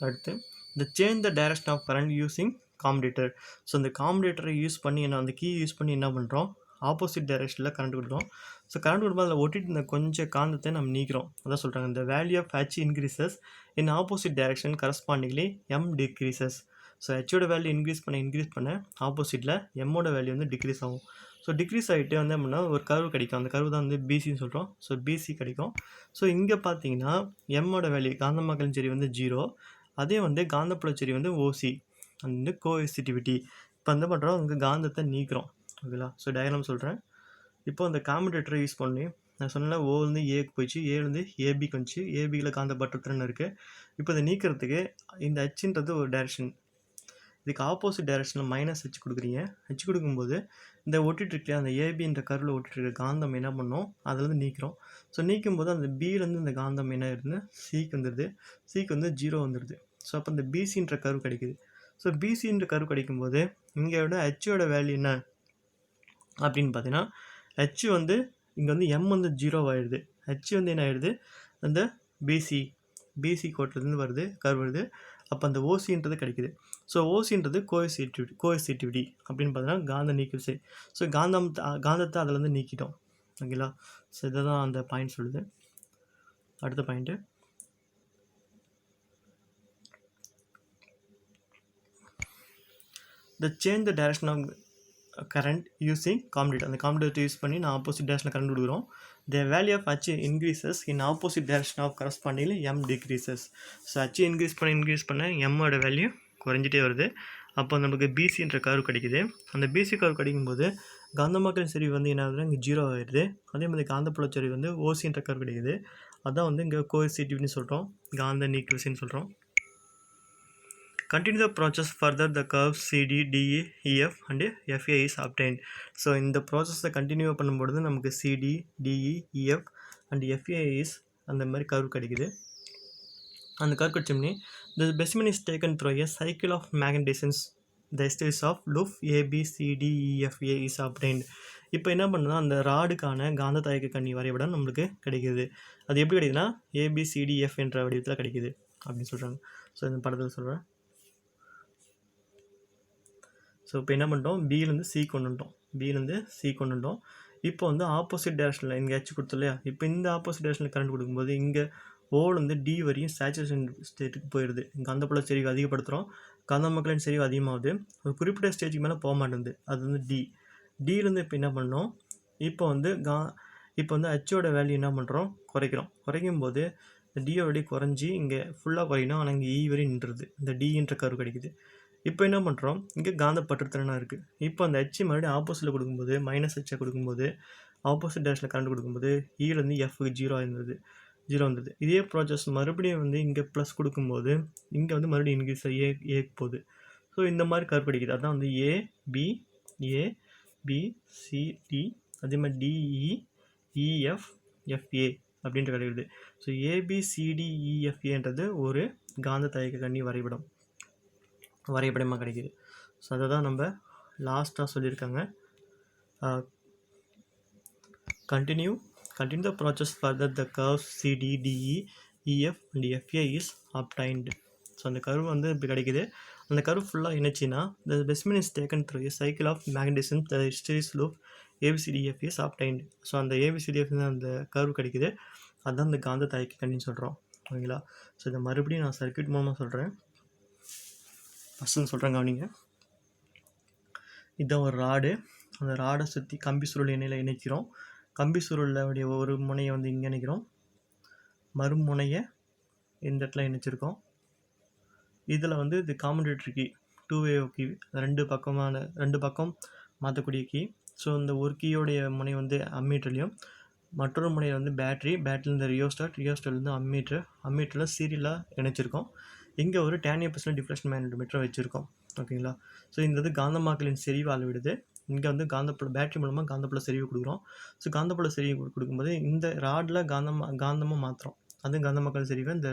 அடுத்து the change the direction of current using commutator. So இந்த காம்படேட்டரை யூஸ் பண்ணி அந்த கீ யூஸ் பண்ணி என்ன பண்ணுறோம், ஆப்போசிட் டைரெக்ஷனில் கரண்ட் கொடுக்குறோம். ஸோ கரண்ட் கொடுக்கும்போது அதில் ஒட்டிட்டு இந்த கொஞ்சம் காந்தத்தை நம்ம நீக்கிறோம். அதான் சொல்கிறாங்க இந்த value of H increases in opposite direction correspondingly M decreases. So ஹெச்சோட வேல்யூ இன்க்ரீஸ் பண்ண ஆப்போசிட்டில் எம்மோட வேல்யூ வந்து டிக்ரீஸ் ஆகும். ஸோ டிக்ரீஸ் ஆகிட்டு வந்து அப்படின்னா ஒரு கர்வ் கிடைக்கும். அந்த கர்வ் தான் வந்து பிசின்னு சொல்கிறோம். ஸோ பிசி கிடைக்கும். ஸோ இங்கே பார்த்தீங்கன்னா எம்மோட வேல்யூ காந்தமாக்கலின் செறி வந்து 0, அதே வந்து காந்தப்புல செறி வந்து ஓசி வந்து கோஎசிட்டிவிட்டி. இப்போ என்ன பண்ணுறோம், இங்கே காந்தத்தை நீக்கிறோம். ஓகேங்களா? ஸோ டயக்ராம் சொல்கிறேன். இப்போ அந்த காம்படேட்டரை யூஸ் பண்ணி நான் சொன்னேன் ஓ வந்து ஏக்கு போயிடுச்சு, ஏ வந்து ஏபிக்கு வந்துச்சு, ஏபியில் காந்த பற்றுத்திறன் இருக்குது. இப்போ இதை நீக்கிறதுக்கு இந்த ஹெச்ன்றது ஒரு டைரெக்ஷன், இதுக்கு ஆப்போசிட் டைரெக்ஷனில் மைனஸ் ஹெச் கொடுக்குறீங்க. ஹெச் கொடுக்கும்போது இந்த ஒட்டிகிட்ருக்கு அந்த ஏபின்ற கருவில் ஒட்டிகிட்ருக்க காந்தம் என்ன பண்ணோம், அதுலேருந்து நீக்கிறோம். ஸோ நீக்கும்போது அந்த பியிலேருந்து இந்த காந்தம் என்ன ஆயிருதுன்னு சிக்கு வந்துடுது, சிக்கு வந்து 0 வந்துடுது. ஸோ அப்போ இந்த பிசின்ற கர்வ் கிடைக்குது. ஸோ பிசின்ற கர்வ் கிடைக்கும்போது இங்கேயோட ஹெச்சோட வேல்யூ என்ன அப்படின்னு பார்த்தீங்கன்னா ஹெச் வந்து இங்கே வந்து எம் வந்து 0 ஆகிடுது. ஹெச் வந்து என்ன ஆகிடுது, அந்த பிசி கோட்டிலேருந்து வருது, கர்வ் வருது. அப்போ அந்த ஓசின்றது கிடைக்குது. ஸோ ஓசின்றது கோஎசிட்டிவிட்டி அப்படின்னு பார்த்தீங்கன்னா காந்த நீக்கிச்சு. ஸோ காந்தத்தை அதில் நீக்கிட்டோம். ஓகேங்களா? ஸோ இதை தான் அந்த பாயிண்ட் சொல்லுது. அடுத்த point the change the direction of current using commutator. அந்த commutator யூஸ் பண்ணி நான் ஆப்போசிட் டைரெக்ஷனில் கரண்ட் கொடுக்குறோம். the value of h increases in opposite direction of correspondingly m decreases. So h increase பண்ண எம்மோட வேல்யூ குறைஞ்சிட்டே வருது. அப்போ நமக்கு பிசின்ற கர்வ் கிடைக்குது. அந்த பிசி கர்வ் கிடைக்கும்போது காந்தமாக்கலின் செறிவு வந்து என்ன ஆகுதுன்னா இங்கே 0 ஆகிடுது. அதே மாதிரி காந்தப்புல செறிவு வந்து ஓசின்ற கர்வ் கிடைக்குது. அதான் வந்து இங்கே கோஎசிட்டிவ்னு சொல்கிறோம், காந்த நீக்குவிசைன்னு சொல்கிறோம். Continue the process further, the curves CD, DE, EF and FA is obtained. So இந்த ப்ராசஸை கண்டினியூ பண்ணும்பொழுது நமக்கு CD, DE, EF and FA is அந்த மாதிரி கர்வ் கிடைக்குது. அந்த curve கிடைச்சோம்னே the specimen is taken through a cycle of magnetisms. The stages of loop ABCDEFA is obtained. இப்போ என்ன பண்ணுன்னா அந்த ராடுக்கான காந்த தயக்க கண்ணி வரைபடம் நம்மளுக்கு கிடைக்குது. அது எப்படி கிடைக்குதுன்னா ABCDF என்ற வடிவத்தில் கிடைக்குது அப்படின்னு சொல்கிறாங்க. ஸோ இந்த படத்தில் சொல்கிறேன். ஸோ இப்போ என்ன பண்ணிட்டோம், பியிலேருந்து சி கொண்டு வந்துட்டோம். இப்போ வந்து ஆப்போசிட் டேரக்ஷனில் இங்கே ஹெச் கொடுத்தோம் இல்லையா, இப்போ இந்த ஆப்போசிட் டேரக்ஷனில் கரண்ட் கொடுக்கும்போது இங்கே ஓலேருந்து டி வரையும் சேச்சுரேஷன் ஸ்டேட்டுக்கு போயிடுது. காந்தப்புல செறிவு அதிகப்படுத்துகிறோம், காந்தமக்களின் செறிவு அதிகமாகுது. ஒரு குறிப்பிட்ட ஸ்டேஜுக்கு மேலே போக மாட்டேங்குது, அது வந்து டியிலேருந்து இப்போ என்ன பண்ணோம், இப்போ வந்து ஹெச்சோட வேல்யூ என்ன பண்ணுறோம், குறைக்கும் போது இந்த டியோட குறைஞ்சி இங்கே ஃபுல்லாக குறையணும். ஆனால் இங்கே இ வரையும் நின்றுது, இந்த டின்ற கர்வ் கிடைக்குது. இப்போ என்ன பண்ணுறோம், இங்கே காந்த பற்றுத்திறனாக இருக்குது. இப்போ அந்த ஹெச் மறுபடியும் ஆப்போசிட்டில் கொடுக்கும்போது -H கொடுக்கும்போது ஆப்போசிட் டேரக்ஷனில் கரண்ட் கொடுக்கும்போது இலேருந்து எஃப்க்கு 0 வந்தது. இதே ப்ராசஸ் மறுபடியும் வந்து இங்கே ப்ளஸ் கொடுக்கும்போது இங்கே வந்து மறுபடியும் இன்க்ரீஸ் ஏக்கு போகுது. ஸோ இந்த மாதிரி கர்வ் கிடைக்குது. அதான் வந்து ABCD அதே மாதிரி DEEFFA அப்படின்ற கிடைக்குது. ஸோ ABCDEFAன்றது ஒரு காந்த தயக்க கண்ணி வரைபடமாக கிடைக்குது. ஸோ அதை தான் நம்ம லாஸ்ட்டாக சொல்லியிருக்காங்க. Continue the process further, the curves CD, DE, EF and FA is obtained. So அந்த கர்வ் வந்து இப்படி கிடைக்குது. அந்த கர்வ் ஃபுல்லாக இணைச்சின்னா the specimen is taken through a cycle of magnetism, the hysteresis loop ABCDF is obtained. So அந்த ABCDF அந்த curve கிடைக்குது, அதுதான் அந்த காந்த தயக்க கண்ணின்னு சொல்கிறோம். ஓகேங்களா. ஸோ இதை மறுபடியும் நான் சர்க்யூட் மூலமாக சொல்கிறேன். ஃபஸ்ட்டு சொல்கிறேன் கவனிங்க. இதுதான் ஒரு ராடு. அந்த ராடை சுற்றி கம்பி சுருள் எண்ணெயில் இணைக்கிறோம். கம்பி சுருளுடைய ஒரு முனையை வந்து இங்கே இணைக்கிறோம், மறுமுனையை இந்த இடத்துல இணைச்சிருக்கோம். இதில் வந்து இது காம்பன்சேட்டர் கீ, 2-வே கீ, ரெண்டு பக்கம் மாற்றக்கூடிய கீ. ஸோ இந்த ஒரு கீயோடைய முனை வந்து அம்மீட்டர்லையும், மற்றொரு முனையை வந்து பேட்டரியில் இந்த ரியோஸ்டாட்லேருந்து அம்மீட்டரில் சீரியலாக இணைச்சிருக்கோம். இங்கே ஒரு 10% டிஃப்ளெக்ஷன் மேக்னெட்டோமீட்டர் வச்சுருக்கோம். ஓகேங்களா. ஸோ இந்த இது காந்தமாக்கலின் செறிவு அளவிடுது. இங்கே வந்து பேட்டரி மூலமாக காந்தப்புல செறிவு கொடுக்குறோம். ஸோ காந்தப்புல செறிவு கொடுக்கும்போது இந்த ராடில் காந்தமாக மாற்றுறோம். அது காந்தமாக்கல் செறிவை இந்த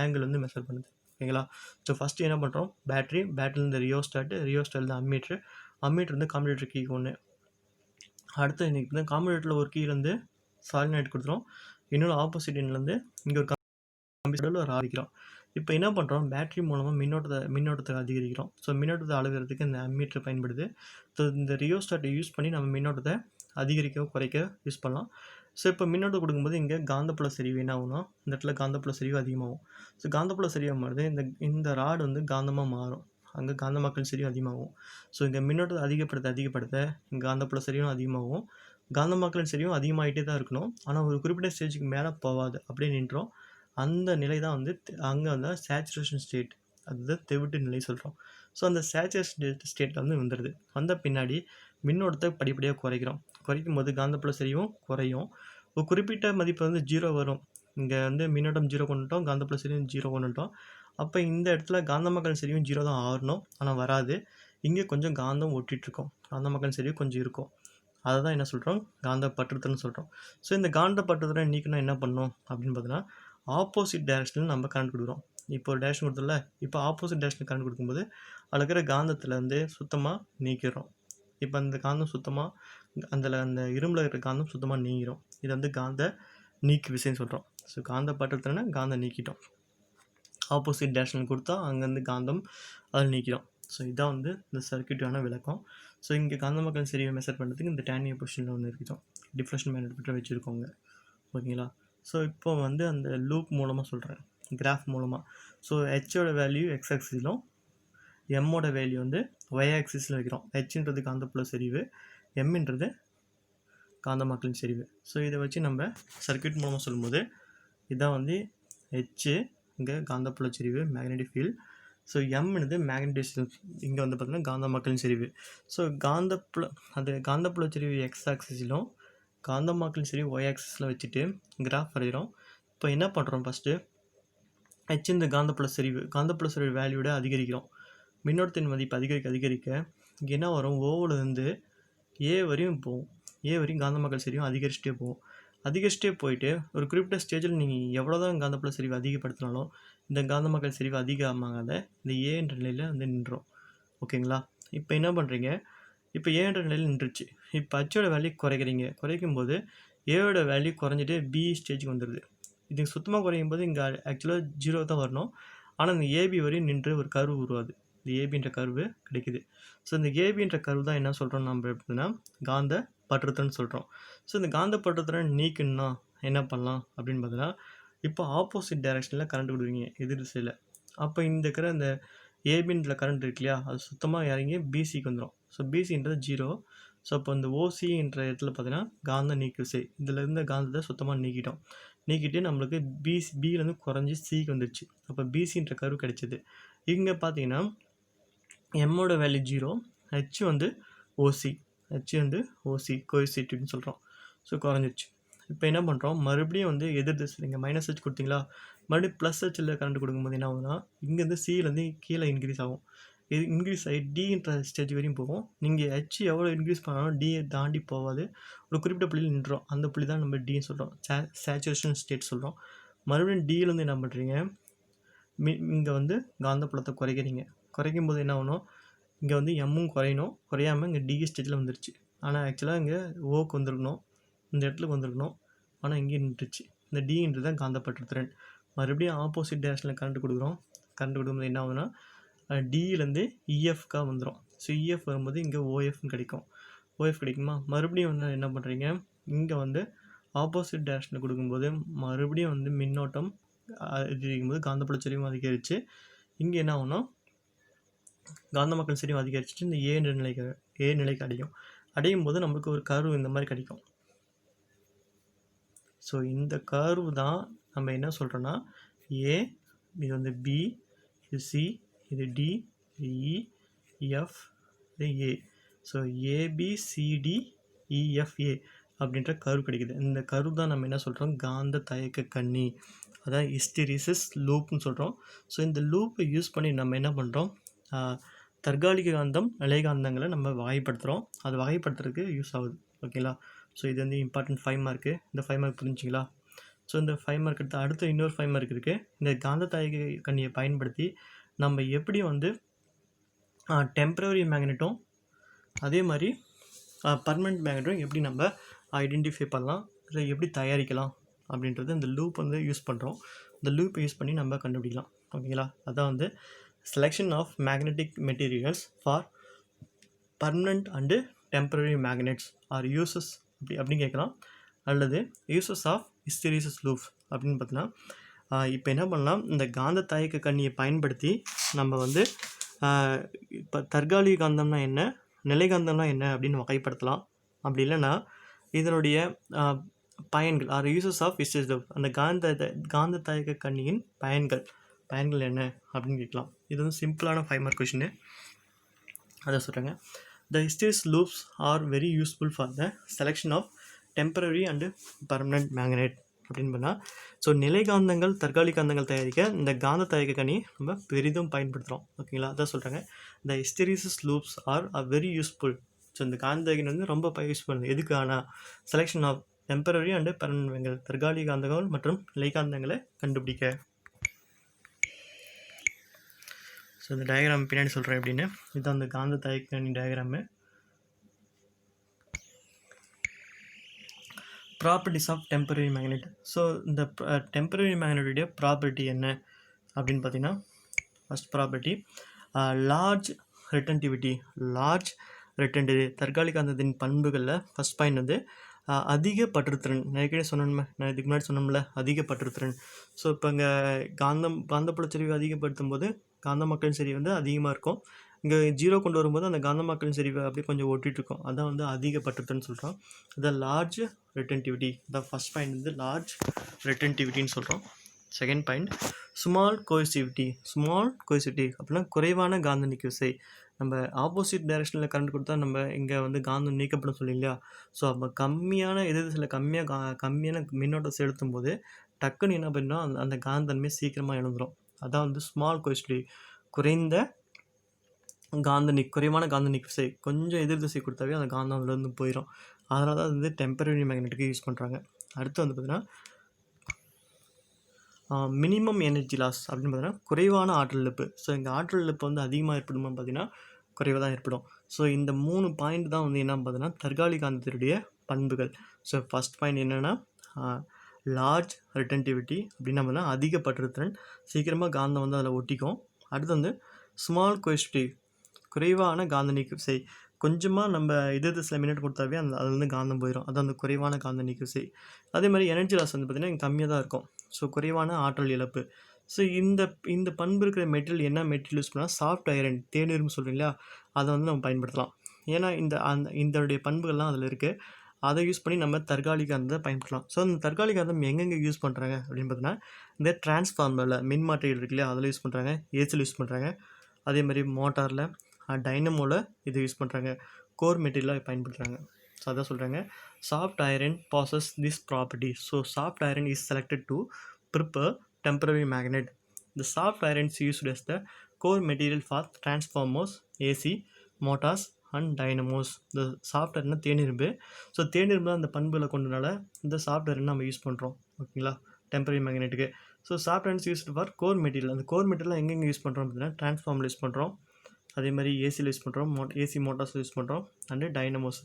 ஆங்கிள் வந்து மெஷர் பண்ணுது. ஓகேங்களா. ஸோ ஃபஸ்ட்டு என்ன பண்ணுறோம், பேட்டரியில் இந்த ரியோஸ்டாட்லேருந்து அம்மீட்டர் வந்து காம்பன்சேட்டர் கீ ஒன்று. அடுத்து இன்றைக்கி வந்து காம்பன்சேட்டரில் ஒரு கீழேருந்து சாலினாய்டு கொடுத்துரும், இன்னொரு ஆப்போசிட் எண்ட்லேருந்து இங்கே ஒரு கம்பி ஆரம்பிக்கிறோம். இப்போ என்ன பண்ணுறோம், பேட்டரி மூலமாக மின்னோட்டத்தை அதிகரிக்கிறோம். ஸோ மின்னோட்டத்தை அளவிறதுக்கு இந்த அம்மீட்டர் பயன்படுது. ஸோ இந்த ரியோஸ்டாட்டை யூஸ் பண்ணி நம்ம மின்னோட்டத்தை அதிகரிக்க குறைக்க யூஸ் பண்ணலாம். ஸோ இப்போ மின்னோட்டம் கொடுக்கும்போது இங்கே காந்தப்புல செறிவு என்ன ஆகும்னா, இந்த இடத்துல காந்தப்புல செறிவு அதிகமாகும். ஸோ காந்தப்புல செறிவு மாறுது, இந்த ராடு வந்து காந்தமாக மாறும், அங்கே காந்தமாக்கல் செறிவு அதிகமாகும். ஸோ இங்கே மின்னோட்டத்தை அதிகப்படுத்த இங்கே காந்தப்புல செறிவும் அதிகமாகும். காந்தமாக்கலின் செறிவும் அதிகமாகிட்டே தான் இருக்கணும், ஆனால் ஒரு குறிப்பிட்ட ஸ்டேஜுக்கு மேலே போகாது, அப்படியே நின்றோம். அந்த நிலை தான் வந்து அங்கே வந்து சேச்சுரேஷன் ஸ்டேட், அதுதான் தெவிட்டு நிலை சொல்கிறோம். ஸோ அந்த சேச்சுரேஷன் ஸ்டேட்டில் வந்து வந்துடுது. வந்த பின்னாடி மின்னோட்டத்தை படிப்படியாக குறைக்கும் போது காந்தப்புல செறிவும் குறையும். ஒரு குறிப்பிட்ட மதிப்பு வந்து 0 வரும். இங்கே வந்து மின்னோட்டம் 0 கொண்டுட்டோம், காந்தப்புல செறிவும் 0 கொண்டுட்டோம். அப்போ இந்த இடத்துல காந்தமாக்கல் செறிவும் 0 தான் ஆறணும், ஆனால் வராது. இங்கே கொஞ்சம் காந்தம் ஒட்டிகிட்ருக்கோம், காந்தமாக்கல் செறிவு கொஞ்சம் இருக்கும். அதை தான் என்ன சொல்கிறோம், காந்த பற்றுத்திறன் சொல்கிறோம். ஸோ இந்த காந்த பற்றுத்திறன் நீக்கணும் என்ன பண்ணணும் அப்படின்னு பார்த்தீங்கன்னா, ஆப்போசிட் டைரக்ஷனில் நம்ம கரண்ட் கொடுக்குறோம். இப்போ ஒரு டைரக்ஷன் கொடுத்தோம்ல, இப்போ ஆப்போசிட் டைரக்ஷனில் கரண்ட் கொடுக்கும்போது அதில் இருக்கிற காந்தத்தில் வந்து சுத்தமாக நீக்கிறோம். இப்போ அந்த காந்தம் சுத்தமாக அந்த இரும்பில் இருக்கிற காந்தம் சுத்தமாக நீங்கிடும். இது வந்து காந்த நீக்கி விசைன்னு சொல்கிறோம். ஸோ காந்த பற்றுத்திறனை காந்தம் நீக்கிட்டோம். ஆப்போசிட் டைரக்ஷன் கொடுத்தா அங்கேருந்து காந்தம் அதில் நீக்கிறோம். ஸோ இதான் வந்து இந்த சர்க்யூட்டான விளக்கம். ஸோ இங்கே காந்தமாக்கல் செறிவை மெஷர் பண்ணுறதுக்கு இந்த டேனிய பொசிஷனில் ஒன்று இருக்கட்டும், டிஃப்ளெக்ஷன் மேக்னெட்டோமீட்டர் வச்சுருக்கோங்க. ஓகேங்களா. ஸோ இப்போ வந்து அந்த லூப் மூலமாக சொல்கிறேன், கிராஃப் மூலமாக. ஸோ ஹெச்சோட வேல்யூ எக்ஸ் ஆக்சிஸிலும், எம்மோட வேல்யூ வந்து ஒய் ஆக்சிஸில் வைக்கிறோம். ஹெச்ன்றது காந்தப்புல செறிவு, எம்ன்றது காந்தமாக்கலின் செறிவு. ஸோ இதை வச்சு நம்ம சர்க்யூட் மூலமாக சொல்லும்போது இதான் வந்து ஹெச்சு, இங்கே காந்தப்புல செறிவு மேக்னெட்டிக் ஃபீல்ட். ஸோ எம்ன்றது மேக்னெட்டிசம், இங்கே வந்து பார்த்திங்கன்னா காந்தமாக்கலின் செறிவு. ஸோ காந்தப்புல செறிவு எக்ஸ் ஆக்சிஸிலும் காந்தமாக்கலின் செறிவு ஒய் ஆக்சிஸில் வச்சுட்டு கிராஃப் வரைகிறோம். இப்போ என்ன பண்ணுறோம், ஃபஸ்ட்டு ஹெச் இந்த காந்தப்புல செறிவு வேல்யூட அதிகரிக்கிறோம். மின்னோட்டத்தின் மதிப்பு அதிகரிக்க இங்கே என்ன வரும், ஓவிலேருந்து ஏ வரையும் போகும். ஏ வரையும் காந்தமாக்கல் செறிவும் அதிகரிச்சுட்டே போகும். அதிகரிச்சுட்டே போயிட்டு ஒரு குறிப்பிட்ட ஸ்டேஜில் நீங்கள் எவ்வளோ தான் காந்தப்புல செறிவு அதிகப்படுத்தினாலும் இந்த காந்தமாக்கல் செறிவு அதிகமாகாத இந்த ஏ என்ற நிலையில் வந்து நின்றோம். ஓகேங்களா? இப்போ என்ன பண்ணுறீங்க, இப்போ ஏ என்ற நிலையில் நின்றுச்சு. இப்போ ஹச்சோட வேல்யூ குறைக்கிறீங்க. குறைக்கும் போது ஏவோட வேல்யூ குறைஞ்சிட்டு பி ஸ்டேஜுக்கு வந்துடுது. இது சுத்தமாக குறையும் போது இங்கே ஆக்சுவலாக 0 தான் வரணும். ஆனால் இந்த ஏபி வரையும் நின்று ஒரு கர்வு உருவாது. இந்த ஏபின்ற கர்வு கிடைக்குது. ஸோ இந்த ஏபின்ற கர்வு தான் என்ன சொல்கிறோம் நம்ம எப்படின்னா காந்த பற்றுத்திறன் சொல்கிறோம். ஸோ இந்த காந்த பற்றுத்திறன் நீக்கணும்னா என்ன பண்ணலாம் அப்படின்னு பார்த்தீங்கன்னா, இப்போ ஆப்போசிட் டைரெக்ஷனில் கரண்ட் விடுவீங்க எதிர் திசையில். அப்போ இந்த இருக்கிற இந்த ஏபின்ற கரண்ட் இருக்கு இல்லையா, அது சுத்தமாக இறங்கி பிசிக்கு வந்துடும். ஸோ பிசின்றது 0. ஸோ அப்போ இந்த ஓசின்ற இடத்துல பார்த்தீங்கன்னா காந்த நீக்கு விசை, இதில் இருந்த காந்தத்தை சுத்தமாக நீக்கிட்டு நம்மளுக்கு பிலேருந்து குறைஞ்சி சிக்கு வந்துடுச்சு. அப்போ பிசின்ற கர்வு கிடைச்சிது. இங்கே பார்த்தீங்கன்னா எம்மோட வேல்யூ 0, ஹெச் வந்து ஓசி, கோஎஃபிஷியன்ட்னு சொல்கிறோம். ஸோ குறைஞ்சிருச்சு. இப்போ என்ன பண்ணுறோம், மறுபடியும் வந்து எதிர் திசை நீங்கள் மைனஸ் ஹெச் கொடுத்தீங்களா, மறுபடியும் ப்ளஸ் ஹெச்சில் கரண்ட் கொடுக்கும்போது என்ன ஆகுதுன்னா இங்கேருந்து சிலேருந்து கீழே இன்க்ரீஸ் ஆகும். இது இன்க்ரீஸ் ஆகி டின்ற ஸ்டேஜ் வரையும் போகும். நீங்கள் ஹெச் எவ்வளோ இன்க்ரீஸ் பண்ணாலும் டியை தாண்டி போகாது, ஒரு குறிப்பிட்ட புள்ளியில் நின்றோம். அந்த புள்ளி தான் நம்ம டின்னு சொல்கிறோம், சேச்சுரேஷன் ஸ்டேட் சொல்கிறோம். மறுபடியும் டியிலேருந்து என்ன பண்ணுறீங்க, இங்கே வந்து காந்தப்புலத்தை குறைக்கும் போது என்ன ஆகணும், இங்கே வந்து எம்மும் குறையாமல் இங்கே டி ஸ்டேஜில் வந்துருச்சு. ஆனால் ஆக்சுவலாக இங்கே ஓக்கு வந்திருக்கணும், இந்த இடத்துக்கு வந்திருக்கணும், ஆனால் இங்கே நின்றுச்சு. இந்த டின்றது தான் காந்தப்பற்றுத்திறன். மறுபடியும் ஆப்போசிட் டைரக்ஷனில் கரண்ட் கொடுக்கும்போது என்ன ஆகுதுன்னா டியிலேருந்து இஎஃப்காக வந்துடும். ஸோ இஎஃப் வரும்போது இங்கே ஓஎஃப்னு கிடைக்குமா. மறுபடியும் வந்து என்ன பண்ணுறீங்க, இங்கே வந்து ஆப்போசிட் டைரக்ஷனில் கொடுக்கும்போது மறுபடியும் வந்து மின்னோட்டம் அதிகரிக்கும்போது காந்தப்புல செறிவும் அதிகரிச்சு இங்கே என்ன ஆகும்னா காந்தமாக்கல் செறிவு அதிகரிச்சுட்டு இந்த ஏ நிலைக்கு அடையும் போது நம்மளுக்கு ஒரு கர்வு இந்த மாதிரி கிடைக்கும். ஸோ இந்த கர்வு தான் நம்ம என்ன சொல்கிறோன்னா ஏ, இது வந்து பி, இது சி, இது டி, இது இ, எஃப், இது ஏ. ஸோ ஏபிசிடிஇஎஃப்ஏ அப்படின்ற கர்வு கிடைக்குது. இந்த கர்வு தான் நம்ம என்ன சொல்கிறோம், காந்த தயக்க கண்ணி, அதான் ஹிஸ்டெரிசிஸ் லூப்னு சொல்கிறோம். ஸோ இந்த லூப்பை யூஸ் பண்ணி நம்ம என்ன பண்ணுறோம், தற்காலிக காந்தம், நிலைகாந்தங்களை நம்ம வகைப்படுத்துகிறோம். அது வகைப்படுத்துறதுக்கு யூஸ் ஆகுது. ஓகேங்களா? ஸோ இது வந்து இம்பார்ட்டன்ட் 5 மார்க்கு. இந்த 5 மார்க் புரிஞ்சுங்களா? ஸோ இந்த 5 மார்க் எடுத்து அடுத்து இன்னொரு 5 மார்க் இருக்குது. இந்த காந்த தயக்க கண்ணியை பயன்படுத்தி நம்ம எப்படி வந்து டெம்பரரி மேக்னெட்டும் அதே மாதிரி பர்மனெண்ட் மேக்னெட்டும் எப்படி நம்ம ஐடென்டிஃபை பண்ணலாம், இதை எப்படி தயாரிக்கலாம் அப்படின்றது இந்த லூப் வந்து யூஸ் பண்ணுறோம். இந்த லூப்பை யூஸ் பண்ணி நம்ம கண்டுபிடிக்கலாம். ஓகேங்களா? அதான் வந்து selection of magnetic materials for permanent and temporary magnets or uses அப்படின்னு கேட்கலாம். அல்லது யூசஸ் ஆஃப் ஹிஸ்டெரிசிஸ் லூப்ஸ் அப்படின்னு பார்த்தீங்கன்னா, இப்போ என்ன பண்ணலாம், இந்த காந்த தயக்க கண்ணியை பயன்படுத்தி நம்ம வந்து இப்போ தற்காலிக காந்தம்னா என்ன, நிலைகாந்தம்னா என்ன அப்படின்னு வகைப்படுத்தலாம். அப்படி இல்லைன்னா இதனுடைய பயன்கள் or uses of hysteresis loop, அந்த காந்த தயக்க கண்ணியின் பயன்கள் என்ன அப்படின்னு கேட்கலாம். இது வந்து சிம்பிளான 5 மார்க் கொஷின். அதை சொல்கிறாங்க, the hysteresis loops are very useful for the selection of temporary and permanent magnet அப்படின்னு பண்ணால். ஸோ நிலைகாந்தங்கள், தற்காலிக காந்தங்கள் தயாரிக்க இந்த காந்த தயக்க கண்ணி நம்ம பெரிதும் பயன்படுத்துகிறோம். ஓகேங்களா? அதான் சொல்கிறாங்க, the hysteresis loops are very useful. So இந்த காந்த தயக்க வந்து ரொம்ப யூஸ் பண்ணுது. எதுக்கான selection of temporary and permanent magnet, தற்காலிக காந்தங்கள் மற்றும் நிலைகாந்தங்களை கண்டுபிடிக்க. ஸோ இந்த டயக்ராம் பின்னாடி சொல்கிறேன் எப்படின்னு. இதுதான் அந்த காந்த தயக்க கண்ணி diagram. Properties of temporary magnet. So இந்த டெம்பரரி மேக்னெட்டுடைய ப்ராப்பர்ட்டி என்ன அப்படின்னு பார்த்தீங்கன்னா, ஃபஸ்ட் ப்ராப்பர்ட்டி லார்ஜ் ரிட்டன்டிவிட்டி. தற்காலிக காந்தத்தின் பண்புகளில் ஃபஸ்ட் பாயிண்ட் வந்து அதிக பற்றுத்திறன். நான் இதுக்கு முன்னாடி சொன்னோம்ல, அதிக பற்றுத்திறன். ஸோ இப்போ இங்கே காந்தப்புல செறிவு அதிகப்படுத்தும் போது காந்தமாக்கல் செறிவு வந்து அதிகமாக இருக்கும். இங்கே 0 கொண்டு வரும்போது அந்த காந்தமாக்கல் செறிவு அப்படியே கொஞ்சம் ஒட்டிகிட்டு இருக்கும். அதான் வந்து அதிக பற்றுத்திறன் சொல்கிறோம். அதான் லார்ஜ் ரிட்டன்டிவிட்டி. அதான் ஃபஸ்ட் பாயிண்ட் வந்து லார்ஜ் ரிட்டன்டிவிட்டின்னு சொல்கிறோம். செகண்ட் பாயிண்ட் ஸ்மால் கோஎசிவிட்டி அப்படின்னா குறைவான காந்த நீக்க விசை. நம்ம ஆப்போசிட் டைரக்ஷனில் கரண்ட் கொடுத்தா நம்ம இங்கே வந்து காந்தம் நீக்கப்படும் சொல்லி இல்லையா. ஸோ அப்போ கம்மியான எதிர்திசையில் கம்மியான மின்னோட்டம் செலுத்தும் போது டக்குன்னு என்ன பண்ணால் அந்த காந்தன்மை சீக்கிரமாக இழந்துடும். அதான் வந்து ஸ்மால் கோஎசிவிட்டி, குறைவான காந்த நீக்க விசை. கொஞ்சம் எதிர் திசை கொடுத்தாவே அந்த காந்தம் அதுலேருந்து போயிடும். அதனால தான் வந்து டெம்பரரி மேக்னெட்டுக்கு யூஸ் பண்ணுறாங்க. அடுத்து வந்து பார்த்தீங்கன்னா மினிமம் எனர்ஜி லாஸ் அப்படின்னு பார்த்தீங்கன்னா குறைவான ஆற்றல் இழப்பு. ஸோ இங்கே ஆற்றல் இழப்பு வந்து அதிகமாக ஏற்படுமா பார்த்தீங்கன்னா குறைவாக தான் ஏற்படும். ஸோ இந்த 3 பாயிண்ட் தான் வந்து என்ன பார்த்தீங்கன்னா தற்காலிக காந்தத்தினுடைய பண்புகள். ஸோ ஃபஸ்ட் பாயிண்ட் என்னென்னா லார்ஜ் ரிட்டன்டிவிட்டி அப்படின்னா பார்த்தீங்கன்னா அதிக பற்றுத்திறன், சீக்கிரமாக காந்தம் வந்து அதில் ஒட்டிக்கும். அடுத்து வந்து ஸ்மால் கோஎஸ்டிவ் குறைவான காந்த நீக்கு விசை. கொஞ்சமாக நம்ம சில மினிட் கொடுத்தாவே அது வந்து காந்தம் போயிடும். அது அந்த குறைவான காந்த நீக்கு விசை. அதே மாதிரி எனர்ஜி லாஸ் வந்து பார்த்திங்கன்னா கம்மியாக தான் இருக்கும். ஸோ குறைவான ஆற்றல் இழப்பு. ஸோ இந்த பண்பு இருக்கிற மெட்டீரியல் என்ன மெட்டீரியல் யூஸ் பண்ணால் சாஃப்ட் ஐரன் தேநீர்னு சொல்கிறீங்களா, அதை வந்து நம்ம பயன்படுத்தலாம். ஏன்னா இதனுடைய பண்புகள்லாம் அதில் இருக்குது. அதை யூஸ் பண்ணி நம்ம தற்காலிக காந்தத்தை பயன்படுத்தலாம். ஸோ அந்த தற்காலிக காந்தம் எங்கெங்கே யூஸ் பண்ணுறாங்க அப்படின்னு பார்த்தீங்கன்னா இந்த டிரான்ஸ்ஃபார்மரில் மின்மாற்றிகள் இருக்கு இல்லையா, அதில் யூஸ் பண்ணுறாங்க, ஏசியில் யூஸ் பண்ணுறாங்க. அதே மாதிரி மோட்டாரில், டைனமோவில் இது யூஸ் பண்ணுறாங்க, கோர் மெட்டீரியலாக பயன்படுத்துகிறாங்க. ஸோ அதான் சொல்கிறாங்க soft iron bosses this property. So soft iron is selected to prepare temporary magnet. The soft iron is used as the core material for transformers, AC, motors and dynamos. The soft iron தேனிரும்பு. So தேனிரும்பு அந்த பண்புகளை கொண்டனால இந்த soft iron நம்ம use பண்ணுறோம். ஓகேங்களா, temporary மேக்னெட்டுக்கு. So soft iron used for core material. அந்த கோர் மெட்டீரியல் எங்கெங்கே யூஸ் பண்ணுறோம் அப்படின்னா டிரான்ஸ்ஃபார்மர் யூஸ் பண்ணுறோம், அதே மாதிரி ஏசியில் யூஸ் பண்ணுறோம், ஏசி மோட்டார்ஸ் யூஸ் பண்ணுறோம், அண்டு டைனமோஸ்.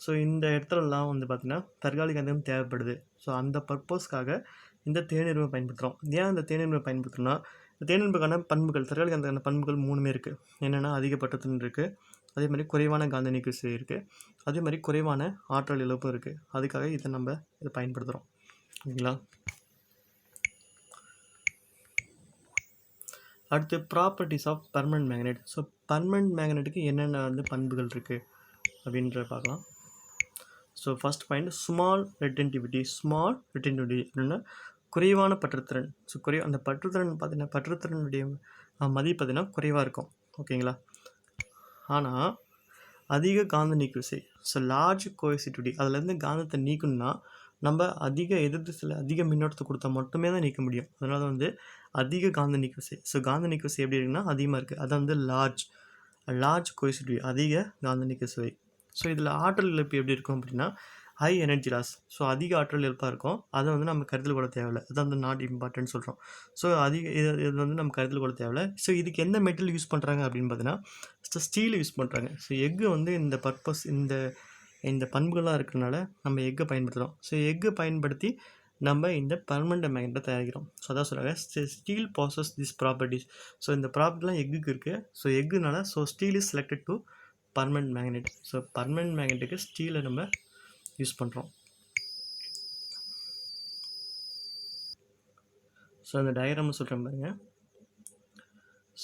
ஸோ இந்த இடத்துலலாம் வந்து பார்த்திங்கன்னா தற்காலிக காந்தம் தேவைப்படுது. ஸோ அந்த பர்பஸ்க்காக இந்த தேனிரும்பை பயன்படுத்துகிறோம். ஏன் இந்த தேனிரும்பை பயன்படுத்துகிறோம்னா இந்த தேனிரும்புக்கான பண்புகள், தற்காலிக காந்தக்கான பண்புகள் 3 இருக்குது. என்னென்னா அதிக பற்றுத்திறன் இருக்குது, அதே மாதிரி குறைவான காந்த நீக்கு விசை இருக்குது, அதே மாதிரி குறைவான ஆற்றல் இழப்பும் இருக்குது. அதுக்காக இதை பயன்படுத்துகிறோம். ஓகேங்களா. அடுத்து properties of permanent magnet. So permanent மேக்னெட்டுக்கு என்னென்ன வந்து பண்புகள் இருக்குது அப்படின்றத பார்க்கலாம். So first point small retentivity. Small retentivity அப்படின்னா குறைவான பற்றுத்திறன். ஸோ அந்த பற்றுத்திறன் பார்த்தீங்கன்னா பற்றுத்திறனுடைய மதிப்பு பார்த்தீங்கன்னா குறைவாக இருக்கும். ஓகேங்களா. ஆனால் அதிக காந்த நீக்கு விசை. So large coercivity. அதுலேருந்து காந்தத்தை நீக்கணும்னா நம்ம அதிக மின்னோட்டத்தை கொடுத்தா மட்டுமே தான் நீக்க முடியும். அதனால் வந்து அதிக காந்த நீக்கு விசை. ஸோ காந்த நீக்கு விசை எப்படி இருக்குன்னா அதிகமாக இருக்குது. அது வந்து லார்ஜ் கோஎசிட்டிவிட்டி, அதிக காந்த நீக்கு விசை. ஸோ இதில் ஆற்றல் இழப்பு எப்படி இருக்கும் அப்படின்னா ஹை எனர்ஜி லாஸ். ஸோ அதிக ஆற்றல் இழப்பாக இருக்கும். அதை வந்து நம்ம கருத்தில் கொள்ள தேவையில்லை. அது வந்து நாட் இம்பார்ட்டன்ட் சொல்கிறோம். ஸோ இது வந்து நம்ம கருத்தில் கொள்ள தேவையில்லை. ஸோ இதுக்கு எந்த மெட்டீரியல் யூஸ் பண்ணுறாங்க அப்படின்னு பார்த்தீங்கன்னா ஸ்டீல் யூஸ் பண்ணுறாங்க. ஸோ எக்கு வந்து இந்த பர்பஸ் இந்த பண்புகளாக இருக்கிறதுனால நம்ம எக்கை பயன்படுத்துகிறோம். ஸோ எக்கை பயன்படுத்தி நம்ம இந்த பர்மனன்ட் மேக்னெட்டை தயாரிக்கிறோம். ஸோ அதான் சொல்கிறாங்க steel possess this properties. So இந்த ப்ராப்பர்ட்டிலாம் எக்குக்கு இருக்குது. ஸோ எக்குனால steel is selected to permanent magnet. So permanent மேக்னெட்டுக்கு ஸ்டீலை நம்ம யூஸ் பண்ணுறோம். ஸோ அந்த டயக்ராம் சொல்கிறேன் பாருங்க.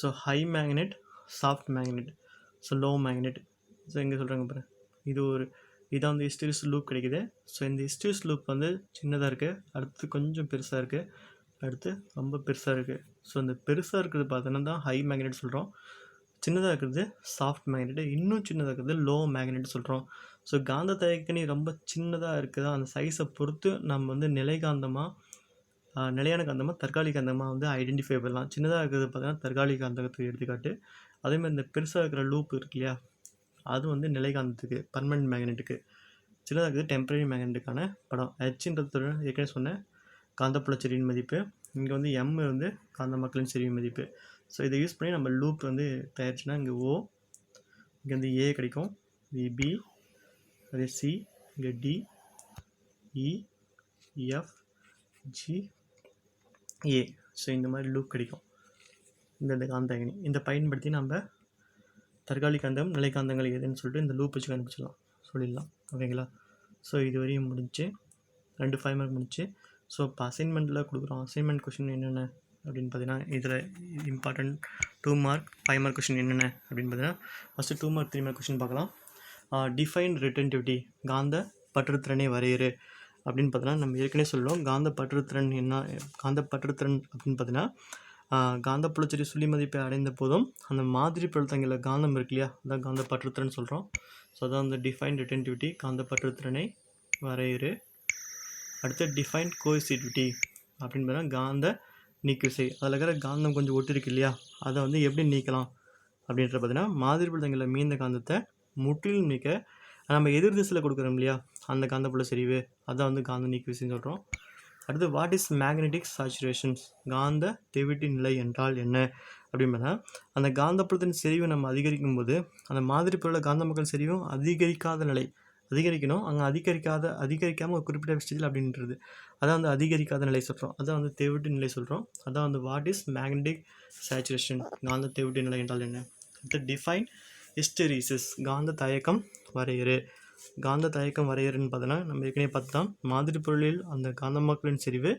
So high magnet, soft magnet, so low magnet. So எங்கே சொல்கிறாங்க பாருங்கள், இதான் வந்து ஹிஸ்டரிஸ் லூப் கிடைக்குது. ஸோ இந்த ஹிஸ்டரிஸ் லூப் வந்து சின்னதாக இருக்குது, அடுத்து கொஞ்சம் பெருசாக இருக்குது, அடுத்து ரொம்ப பெருசாக இருக்குது. ஸோ இந்த பெருசாக இருக்கிறது பார்த்தோன்னா தான் ஹை மேக்னெட் சொல்கிறோம். சின்னதாக இருக்கிறது சாஃப்ட் மேக்னெட்டு, இன்னும் சின்னதாக இருக்கிறது லோ மேக்னெட் சொல்கிறோம். ஸோ காந்த தயக்கணி ரொம்ப சின்னதாக இருக்குதா அந்த சைஸை பொறுத்து நம்ம வந்து நிலையான காந்தமாக தற்காலிக காந்தமாக வந்து ஐடென்டிஃபை பண்ணலாம். சின்னதாக இருக்கிறது பார்த்தீங்கன்னா தற்காலிக காந்தத்துக்கு எடுத்துக்காட்டு. அதேமாதிரி இந்த பெருசாக இருக்கிற லூப் இருக்கு இல்லையா, அது வந்து நிலைகாந்தத்துக்கு பர்மனன்ட் மேக்னெட்டுக்கு. சின்னதாக இருக்குது டெம்பரரி மேக்னெட்டுக்கான படம். ஹெச்ன்றது ஏற்கனவே சொன்ன காந்தப்புல செறிவின் மதிப்பு. இங்கே வந்து எம் வந்து காந்த மக்களின் செறிவின் மதிப்பு. ஸோ இதை யூஸ் பண்ணி நம்ம லூப் வந்து தயாரிச்சுன்னா இங்கே ஓ, இங்கே வந்து ஏ கிடைக்கும், பி, அதே சி, இங்கே டி, இ, எஃப், ஜி, ஏ. ஸோ இந்த மாதிரி லூப் கிடைக்கும் இந்த காந்தகணி. இந்த பயன்படுத்தி நம்ம தற்காலிக காந்தம், நிலைக்காந்தங்கள் எதுன்னு சொல்லிட்டு இந்த லூப் வச்சு சொல்லிடலாம். ஓகேங்களா. ஸோ இது வரையும் முடிஞ்சு 2 5 மார்க் முடிச்சு. ஸோ இப்போ அசைன்மெண்ட்டில் கொடுக்குறோம். அசைன்மெண்ட் கொஷின் என்னென்ன அப்படின்னு பார்த்தீங்கன்னா இதில் இம்பார்ட்டன்ட் 2 மார்க் 5 மார்க் கொஷின் என்னென்ன அப்படின்னு பார்த்தீங்கன்னா ஃபஸ்ட்டு 2 மார்க் 3 மார்க் கொஷின் பார்க்கலாம். டிஃபைன் ரிட்டன்டிவிட்டி, காந்த பற்றுத்திறனை வரையறு அப்படின்னு பார்த்தீங்கன்னா நம்ம ஏற்கனவே சொல்லுவோம். காந்த பற்றுத்திறன் அப்படின்னு பார்த்தீங்கன்னா காந்தப்புலச்செறி சுழி மதிப்பை அடைந்த போதும் அந்த மாதிரி புலத்தங்களில் காந்தம் இருக்கு இல்லையா, அதான் காந்த பற்றுத்திறன் சொல்கிறோம். ஸோ அதான் அந்த டிஃபைன் ரிட்டன்டிவிட்டி, காந்த பற்றுத்திறனை வரையறு. அடுத்து டிஃபைன் கோஎசிட்டிவிட்டி அப்படின்னு பார்த்தீங்கன்னா காந்த நீக்கு விசை. அதில் இருக்கிற காந்தம் கொஞ்சம் ஒட்டிருக்கு இல்லையா, அதை வந்து எப்படி நீக்கலாம் அப்படின்ற பார்த்தீங்கன்னா மாதிரி புலத்தங்களில் மீந்த காந்தத்தை முற்றிலும் நீக்க நம்ம எதிர் திசையில் கொடுக்குறோம் இல்லையா, அந்த காந்தப்புல செறிவு, அதான் வந்து காந்த நீக்கு விசைன்னு சொல்கிறோம். அடுத்து வாட் இஸ் மேக்னெட்டிக் சாச்சுரேஷன்ஸ், காந்த தெவிட்டு நிலை என்றால் என்ன அப்படின்னா, அந்த காந்தப்புலத்தின் செறிவு நம்ம அதிகரிக்கும் போது அந்த மாதிரி பொருளை காந்த மக்கள் செறிவும் அதிகரிக்காத நிலை, அதிகரிக்கணும், அங்கே அதிகரிக்காமல் ஒரு குறிப்பிட்ட விஷயத்தில் அப்படின்றது, அதான் வந்து அதிகரிக்காத நிலை சொல்கிறோம், அதான் வந்து தெவிட்டு நிலை சொல்கிறோம். அதான் வந்து வாட் இஸ் மேக்னெட்டிக் சேச்சுரேஷன், காந்த தெவிட்டு நிலை என்றால் என்ன. அடுத்து டிஃபைன் ஹிஸ்டெரிசிஸ், காந்த தயக்கம் வரையறு. காந்த தயக்கம் வரையறுன்னு பார்த்தோன்னா நம்ம ஏற்கனவே பார்த்தோம், மாதிரி பொருளில் அந்த காந்தமாக்கலின் செறிவு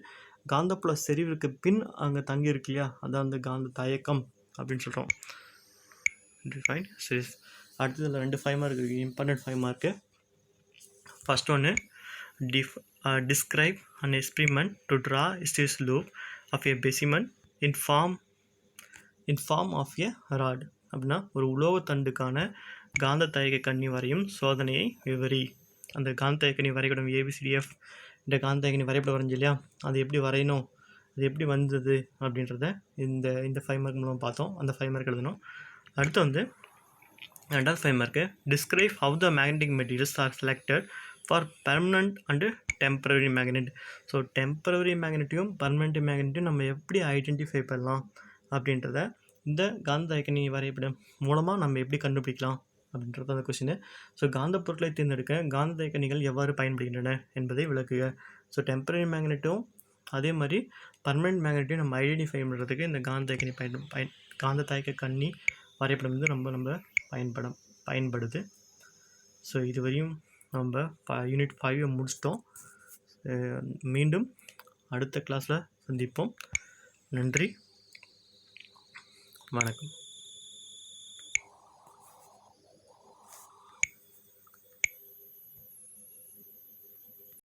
காந்தப்புல செறிவிற்கு பின் அங்கே தங்கி இருக்கு இல்லையா, அதான் அந்த காந்த தயக்கம் அப்படின்னு சொல்கிறோம். Define hysteresis. அடுத்தது இதில் 2 5 மார்க் இருக்குது, இம்பார்ட்டன்ட் 5 மார்க்கு. ஃபர்ஸ்ட் ஒன்று describe an experiment to draw hysteresis loop of a specimen in form of a rod. அப்படின்னா ஒரு உலோகத்தண்டுக்கான காந்த தயக்க கண்ணி வரையும் சோதனையை விவரி. அந்த காந்த தயக்க கண்ணி வரைபடம் ABCDF இந்த காந்த தயக்க கண்ணி வரைபடம் வரைஞ்சி இல்லையா, அது எப்படி வரையணும், அது எப்படி வந்தது அப்படின்றத இந்த 5 மார்க் மூலம் பார்த்தோம். அந்த 5 மார்க் எழுதணும். அடுத்து வந்து 2வது 5 mark, describe how the magnetic materials are selected for permanent and temporary magnet. So temporary மேக்னெட்டையும் பர்மனெண்ட் மேக்னெட்டையும் நம்ம எப்படி ஐடென்டிஃபை பண்ணலாம் அப்படின்றத இந்த காந்த தயக்கணி வரைபடம் மூலமாக நம்ம எப்படி கண்டுபிடிக்கலாம் அப்படின்றது அந்த கொஸ்டின். ஸோ காந்த பொருட்களை தேர்ந்தெடுக்க காந்த தயக்கணிகள் எவ்வாறு பயன்படுகின்றன என்பதை விளக்குக. ஸோ டெம்பரரி மேக்னெட்டும் அதே மாதிரி பர்மனெண்ட் மேக்னெட்டையும் நம்ம ஐடென்டிஃபை பண்ணுறதுக்கு இந்த காந்த தயக்கணி காந்த தயக்க கண்ணி வரைபடம் வந்து நம்ம பயன்படுது. ஸோ இதுவரையும் நம்ம யூனிட் 5 முடிச்சிட்டோம். மீண்டும் அடுத்த கிளாஸில் சந்திப்போம். நன்றி, வணக்கம்.